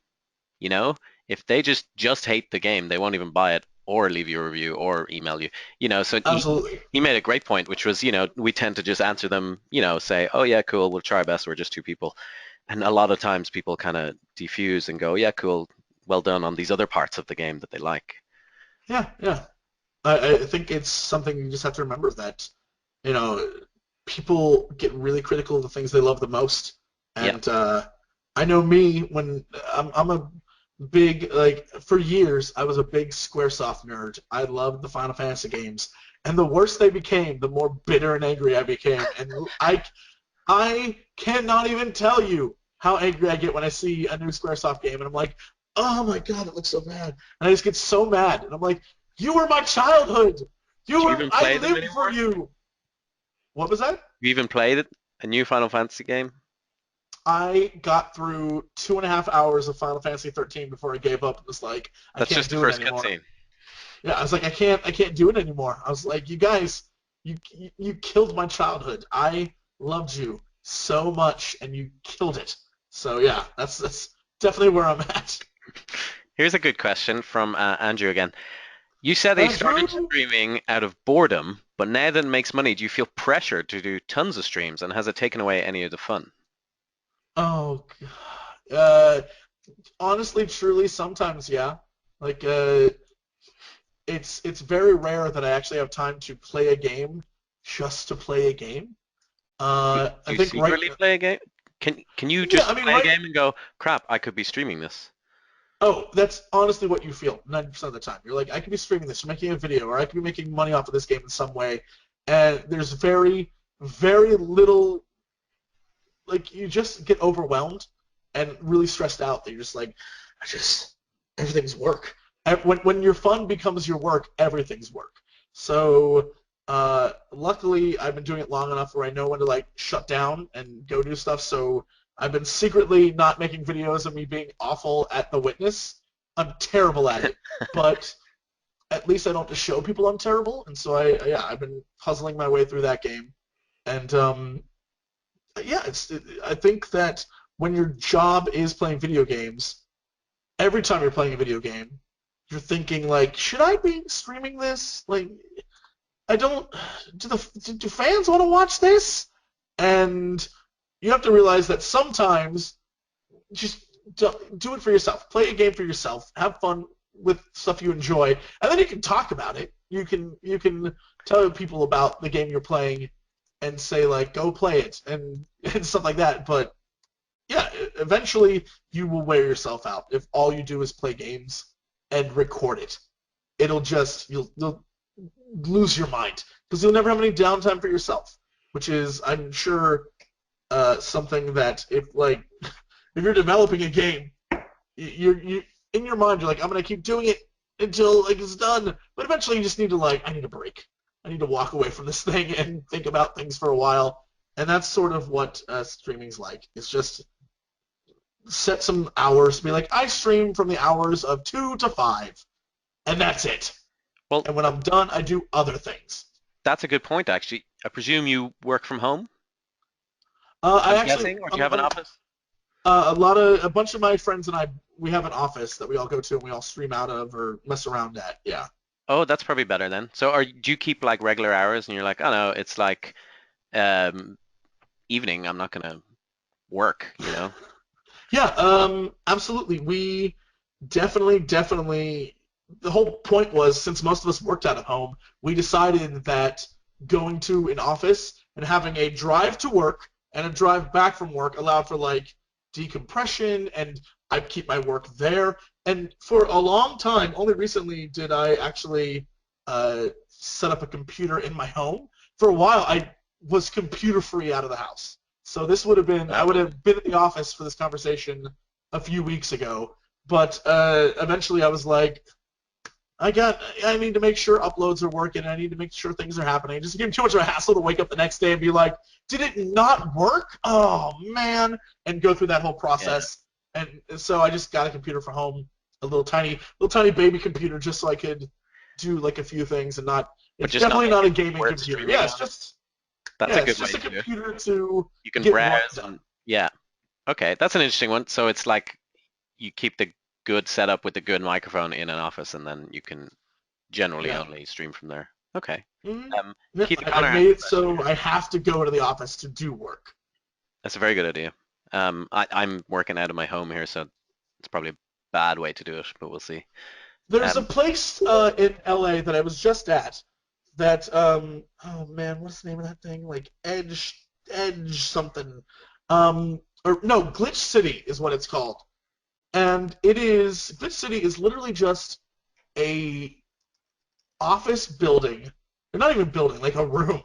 You know, if they just hate the game, they won't even buy it or leave you a review or email you. So Absolutely. he made a great point, which was, we tend to just answer them, say, oh yeah, cool, we'll try our best. We're just 2 people. And a lot of times people kind of defuse and go, yeah, cool, well done on these other parts of the game that they like. Yeah, yeah. I think it's something you just have to remember that, you know, people get really critical of the things they love the most. Yeah. And I know me when I'm a big, like, for years, I was a big Squaresoft nerd. I loved the Final Fantasy games. And the worse they became, the more bitter and angry I became. And I cannot even tell you how angry I get when I see a new Squaresoft game, and I'm like, oh my god, it looks so bad, and I just get so mad, and I'm like, you were my childhood, Do you even I play them lived for anymore? you. What was that? You even played it? A new Final Fantasy game? I got through 2.5 hours of Final Fantasy 13 before I gave up and was like, I That's can't just the do it first anymore. cutscene. Yeah, I was like, I can't do it anymore. I was like, you guys, you killed my childhood. I loved you so much, and you killed it. So yeah, that's definitely where I'm at. Here's a good question from Andrew again. You said that you started Andrew, streaming out of boredom, but now that it makes money, do you feel pressured to do tons of streams, and has it taken away any of the fun? oh, honestly, truly, sometimes yeah. Like, it's very rare that I actually have time to play a game just to play a game. Do I you think right. secretly play a game? Can you Yeah, just I mean, play a right. game and go, crap, I could be streaming this? Oh, that's honestly what you feel 90% of the time. You're like, I could be streaming this, making a video, or I could be making money off of this game in some way. And there's very, very little, like, you just get overwhelmed and really stressed out that you're just like, everything's work. When your fun becomes your work, everything's work. So, luckily, I've been doing it long enough where I know when to, like, shut down and go do stuff. So I've been secretly not making videos of me being awful at The Witness. I'm terrible at it, but at least I don't have to show people I'm terrible. And so yeah, I've been puzzling my way through that game. And yeah, I think that when your job is playing video games, every time you're playing a video game, you're thinking like, should I be streaming this? Like, I don't. Do fans want to watch this? And you have to realize that sometimes just do it for yourself. Play a game for yourself. Have fun with stuff you enjoy, and then you can talk about it. You can tell people about the game you're playing and say like, go play it and stuff like that. But yeah, eventually you will wear yourself out if all you do is play games and record it. It'll just you'll lose your mind because you'll never have any downtime for yourself, which is I'm sure something that if you're developing a game, you in your mind you're like I'm gonna keep doing it until like it's done, but eventually you just need to like I need a break. I need to walk away from this thing and think about things for a while, and that's sort of what streaming's like. It's just set some hours, be like I stream from the hours of 2 to 5, and that's it. Well, And when I'm done, I do other things. that's a good point, actually. I presume you work from home, I I'm actually, guessing, or do you have an office? a bunch of my friends and I, we have an office that we all go to and we all stream out of or mess around at. Yeah. Oh, that's probably better then. So, do you keep like regular hours, and you're like, oh no, it's like um, evening. I'm not gonna work, you know? Yeah, absolutely. We definitely. The whole point was since most of us worked out of home, we decided that going to an office and having a drive to work and a drive back from work allowed for like decompression, and I'd keep my work there. And for a long time, only recently did I actually set up a computer in my home. For a while, I was computer free out of the house. So this would have been I That would was have been at the office for this conversation a few weeks ago, but eventually I was like, I need to make sure uploads are working. I need to make sure things are happening. Just give me too much of a hassle to wake up the next day and be like, did it not work? Oh man, and go through that whole yeah, process. And so I just got a computer for home, a little tiny baby computer, just so I could do like a few things and not. but It's just not definitely make not a it gaming worth computer. Yeah, streaming it's on. just That's yeah, a it's good way just a to do it. computer to You can get work browse done. and yeah, okay, that's an interesting one. So it's like you keep the good setup with the good microphone in an office, and then you can generally Yeah. only stream from there. Okay. hmm Yeah, Keith I've O'Connor has made a it question so here. I have to go to the office to do work. That's a very good idea. I'm working out of my home here, so it's probably a bad way to do it, but we'll see. There's a Um, place in LA that I was just at that oh man, what's the name of that thing? Like Edge something. Or no, Glitch City is what it's called. And it is Glitch City is literally just a office building, or not even building, like a room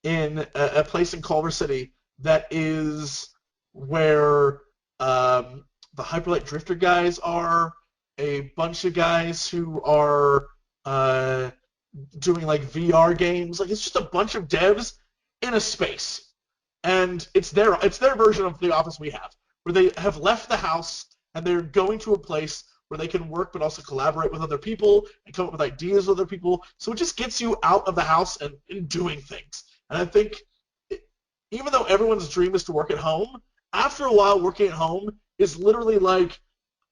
in a place in Culver City that is where the Hyperlight Drifter guys are, a bunch of guys who are uh, doing like VR games. Like it's just a bunch of devs in a space, and it's their version of the office we have, where they have left the house and they're going to a place where they can work but also collaborate with other people and come up with ideas with other people. So it just gets you out of the house and doing things. And I think even though everyone's dream is to work at home, after a while working at home is literally like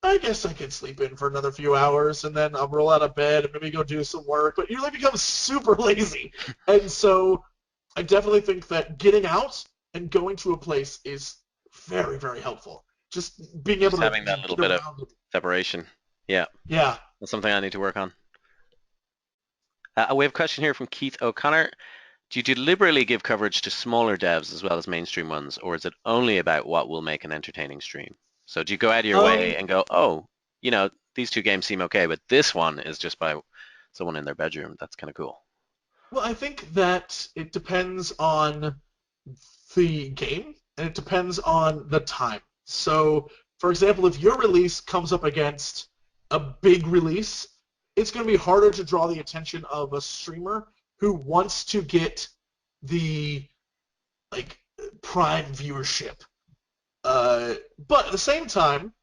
I guess I could sleep in for another few hours and then I'll roll out of bed and maybe go do some work. But you really become super lazy. And so I definitely think that getting out and going to a place is very, very helpful. Just being able just to having that little get bit of around. separation. Yeah, Yeah. that's something I need to work on. We have a question here from Keith O'Connor. Do you deliberately give coverage to smaller devs as well as mainstream ones, or is it only about what will make an entertaining stream? So do you go out of your way Um, and go, oh, these two games seem okay, but this one is just by someone in their bedroom. That's kind of cool. well, I think that it depends on the game and it depends on the time. So, for example, if your release comes up against a big release, it's going to be harder to draw the attention of a streamer who wants to get the like prime viewership. But at the same time,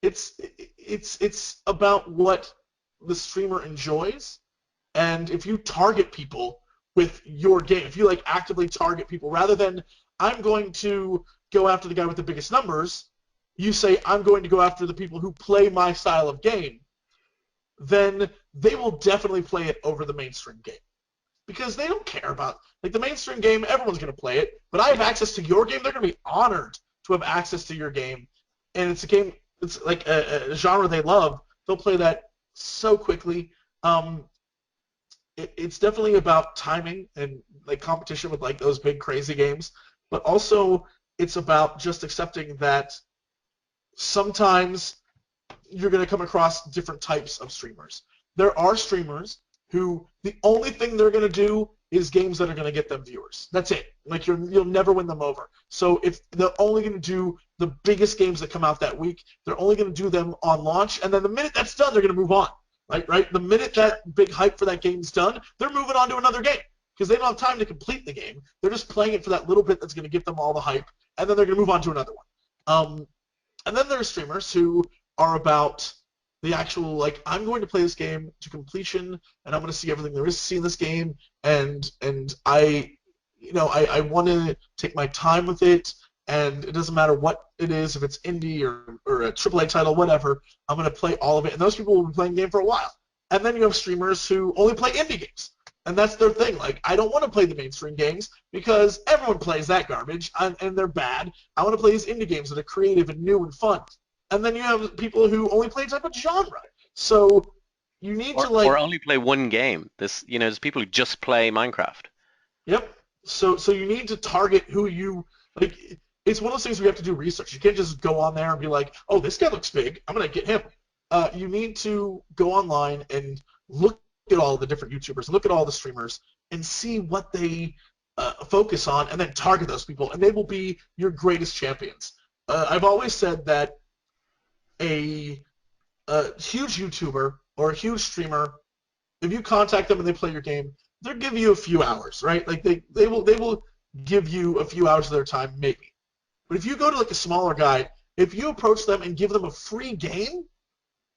it's about what the streamer enjoys, and if you target people with your game, if you like actively target people rather than I'm going to go after the guy with the biggest numbers, you say I'm going to go after the people who play my style of game, then they will definitely play it over the mainstream game because they don't care about like the mainstream game. Everyone's going to play it, but I have Yeah. access to your game. They're going to be honored to have access to your game, and it's a game. It's like a genre they love. They'll play that so quickly. Um, it's definitely about timing and like competition with like those big crazy games, but also it's about just accepting that sometimes you're going to come across different types of streamers. There are streamers who the only thing they're going to do is games that are going to get them viewers. That's it. Like you'll never win them over. So if they're only going to do the biggest games that come out that week, they're only going to do them on launch, and then the minute that's done, they're going to move on. Right? The minute Sure. that big hype for that game's done, they're moving on to another game because they don't have time to complete the game. They're just playing it for that little bit that's going to give them all the hype, and then they're going to move on to another one. And then there are streamers who are about the actual, like, I'm going to play this game to completion, and I'm going to see everything there is to see in this game, and I want to take my time with it, and it doesn't matter what it is, if it's indie or a AAA title, whatever, I'm going to play all of it, and those people will be playing the game for a while. And then you have streamers who only play indie games, and that's their thing. Like, I don't want to play the mainstream games because everyone plays that garbage, and they're bad. I want to play these indie games that are creative and new and fun. And then you have people who only play a type of genre. So you need to Or like, only play one game. There's people who just play Minecraft. yep. So you need to target who you like. It's one of those things where you have to do research. You can't just go on there and be like, oh, this guy looks big. I'm gonna get him. You need to go online and look at all the different YouTubers, look at all the streamers, and see what they focus on, and then target those people, and they will be your greatest champions. I've always said that a huge YouTuber or a huge streamer, if you contact them and they play your game, they'll give you a few hours, right? Like they will give you a few hours of their time, maybe. But if you go to like a smaller guy, if you approach them and give them a free game,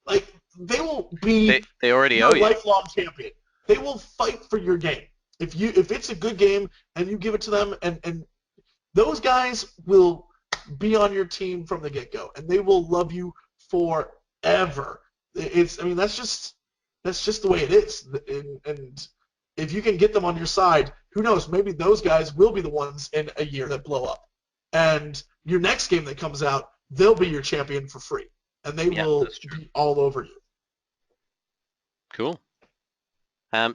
like they will be They already owe your you. lifelong champion. They will fight for your game. If it's a good game and you give it to them, and those guys will be on your team from the get-go, and they will love you forever. It's I mean that's just the way it is, and if you can get them on your side, who knows? Maybe those guys will be the ones in a year that blow up, and your next game that comes out, they'll be your champion for free, and they Yeah, will that's true. be all over you. Cool.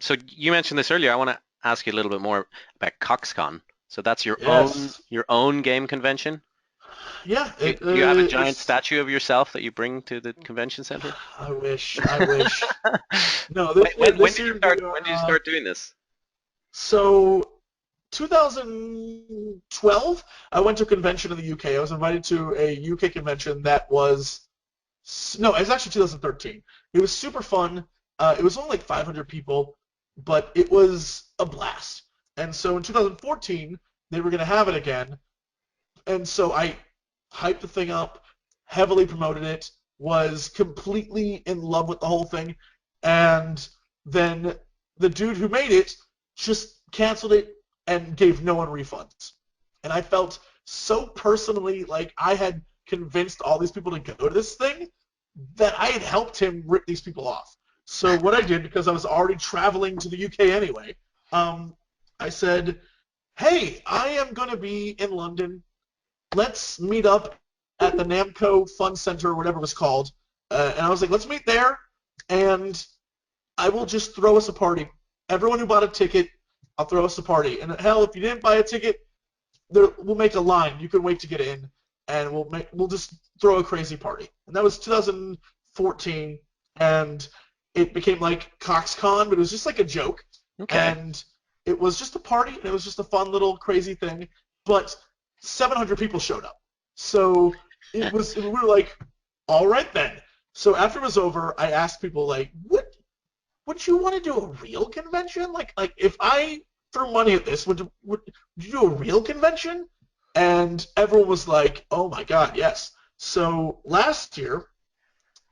So you mentioned this earlier. I want to ask you a little bit more about CoxCon. So that's Yes. your own game convention. Yeah. Do you have a giant It's. statue of yourself that you bring to the convention center? I wish. I wish. No, this year. When This did you year we start? are. When did you start doing this? So 2012, I went to a convention in the UK. I was invited to a UK convention that was no, it was actually 2013. It was super fun. It was only like 500 people, but it was a blast. And so in 2014, they were going to have it again, and so I hyped the thing up, heavily promoted it, was completely in love with the whole thing, and then the dude who made it just canceled it and gave no one refunds. And I felt so personally like I had convinced all these people to go to this thing that I had helped him rip these people off. So what I did, because I was already traveling to the UK anyway, I said, hey, I am going to be in London, let's meet up at the Namco Fun Center or whatever it was called. And I was like, let's meet there, and I will just throw us a party. Everyone who bought a ticket, I'll throw us a party. And hell, if you didn't buy a ticket, we'll make a line. You can wait to get in, and we'll just throw a crazy party. And that was 2014, and it became like CoxCon, but it was just like a joke, Okay. and it was just a party, and it was just a fun little crazy thing. But 700 people showed up, so we were like, all right then. So after it was over, I asked people like, would you want to do a real convention? Like if I threw money at this, would you do a real convention? And everyone was like, oh my god, yes. So last year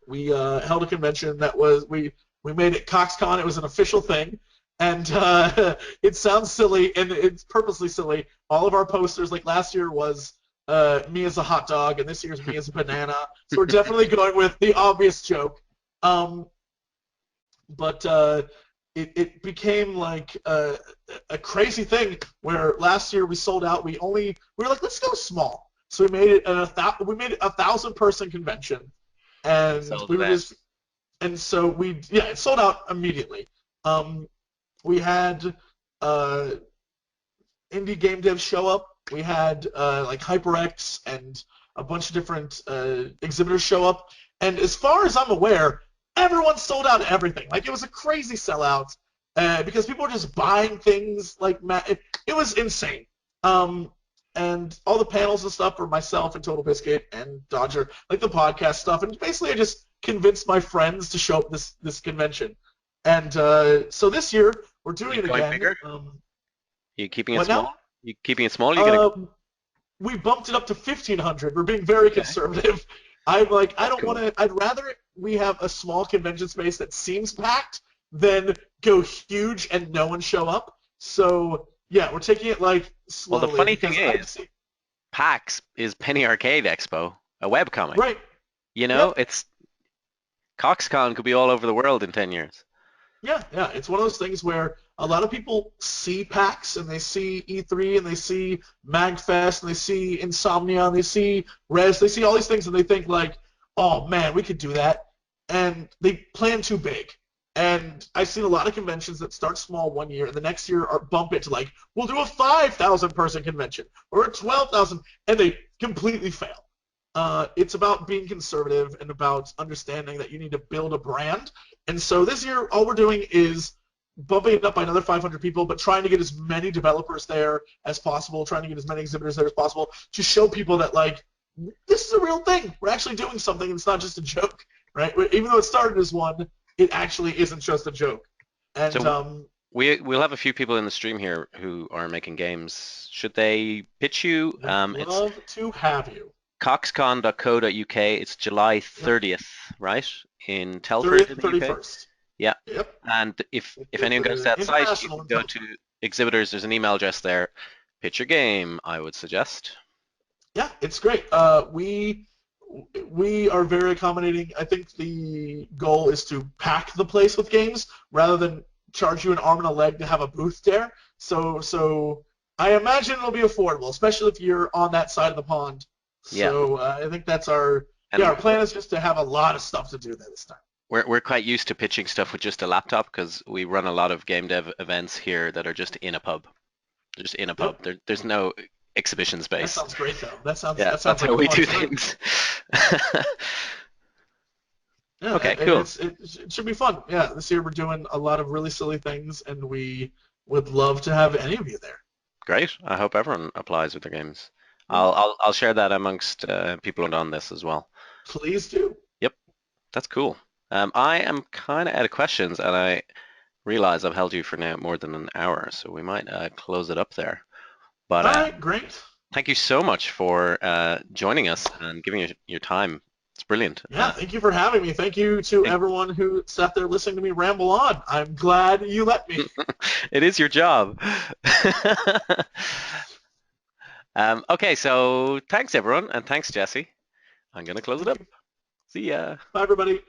we held a convention that was we made it CoxCon. It was an official thing, and it sounds silly and it's purposely silly. All of our posters, like last year was me as a hot dog, and this year's me as a banana. So we're definitely going with the obvious joke. Um, but it became like a crazy thing where last year we sold out. We were like, let's go small. So we made it 1,000-person convention, And and sold we it were out. just and so it sold out immediately. Um, we had uh, indie game devs show up. We had like HyperX and a bunch of different exhibitors show up. And as far as I'm aware, everyone sold out everything. Like it was a crazy sellout because people were just buying things like it was insane. Um, and all the panels and stuff for myself and Total Biscuit and Dodger, like the podcast stuff. And basically, I just convinced my friends to show up this convention. And so this year we're Are doing you it going again. bigger? You keeping it What now? small? You keeping it small? You're gonna. Um, we bumped it up to 1,500. We're being very Okay, conservative. I'm like, I that's don't want cool. to. I'd rather we have a small convention space that seems packed than go huge and no one show up. So yeah, we're taking it like Well, the slowly funny thing because I is, see. PAX is Penny Arcade Expo, a webcomic. Right. You know, Yep. it's CoxCon could be all over the world in 10 years. Yeah, yeah. It's one of those things where a lot of people see PAX and they see E3 and they see MagFest and they see Insomnia and they see Res, they see all these things and they think like, oh man, we could do that. And they plan too big. And I've seen a lot of conventions that start small one year and the next year are bump it to like, we'll do a 5,000 person convention or a 12,000 and they completely fail. It's about being conservative and about understanding that you need to build a brand. And so this year, all we're doing is bumping it up by another 500 people, but trying to get as many developers there as possible, trying to get as many exhibitors there as possible to show people that, like, this is a real thing. We're actually doing something. And it's not just a joke, right? Even though it started as one, it actually isn't just a joke. And So we'll have a few people in the stream here who are making games. Should they pitch you? would It's love to have you. coxcon.co.uk. It's July Yep. 30th, right? In Telford 30th in and the UK. 31st. Yeah. Yep. And if It's anyone goes to that site, you international can go intelligence. to exhibitors. There's an email address there. Pitch your game, I would suggest. Yeah, it's great. We are very accommodating. I think the goal is to pack the place with games rather than charge you an arm and a leg to have a booth there. So I imagine it'll be affordable, especially if you're on that side of the pond. Yeah. So I think that's our yeah. And Our plan is just to have a lot of stuff to do there this time. we're quite used to pitching stuff with just a laptop because we run a lot of game dev events here that are just in a pub. They're just in a pub. Yep. There's no exhibition That space. sounds great though. That sounds Yeah, that that's sounds like how a we fun do time. things. Yeah, Okay, and cool. it should be fun. Yeah, this year we're doing a lot of really silly things, and we would love to have any of you there. Great. I hope everyone applies with their games. Yeah, I'll share that amongst people on this as well. please do. Yep, that's cool. I am kind of out of questions, and I realize I've held you for now more than an hour, so we might close it up there. But All right, great. thank you so much for joining us and giving your time. It's brilliant. Yeah, thank you for having me. Thank you to Thank- everyone who sat there listening to me ramble on. I'm glad you let me. it is your job. Okay, so thanks everyone, and thanks Jesse. I'm gonna close it Thank up. you. See ya. Bye, everybody.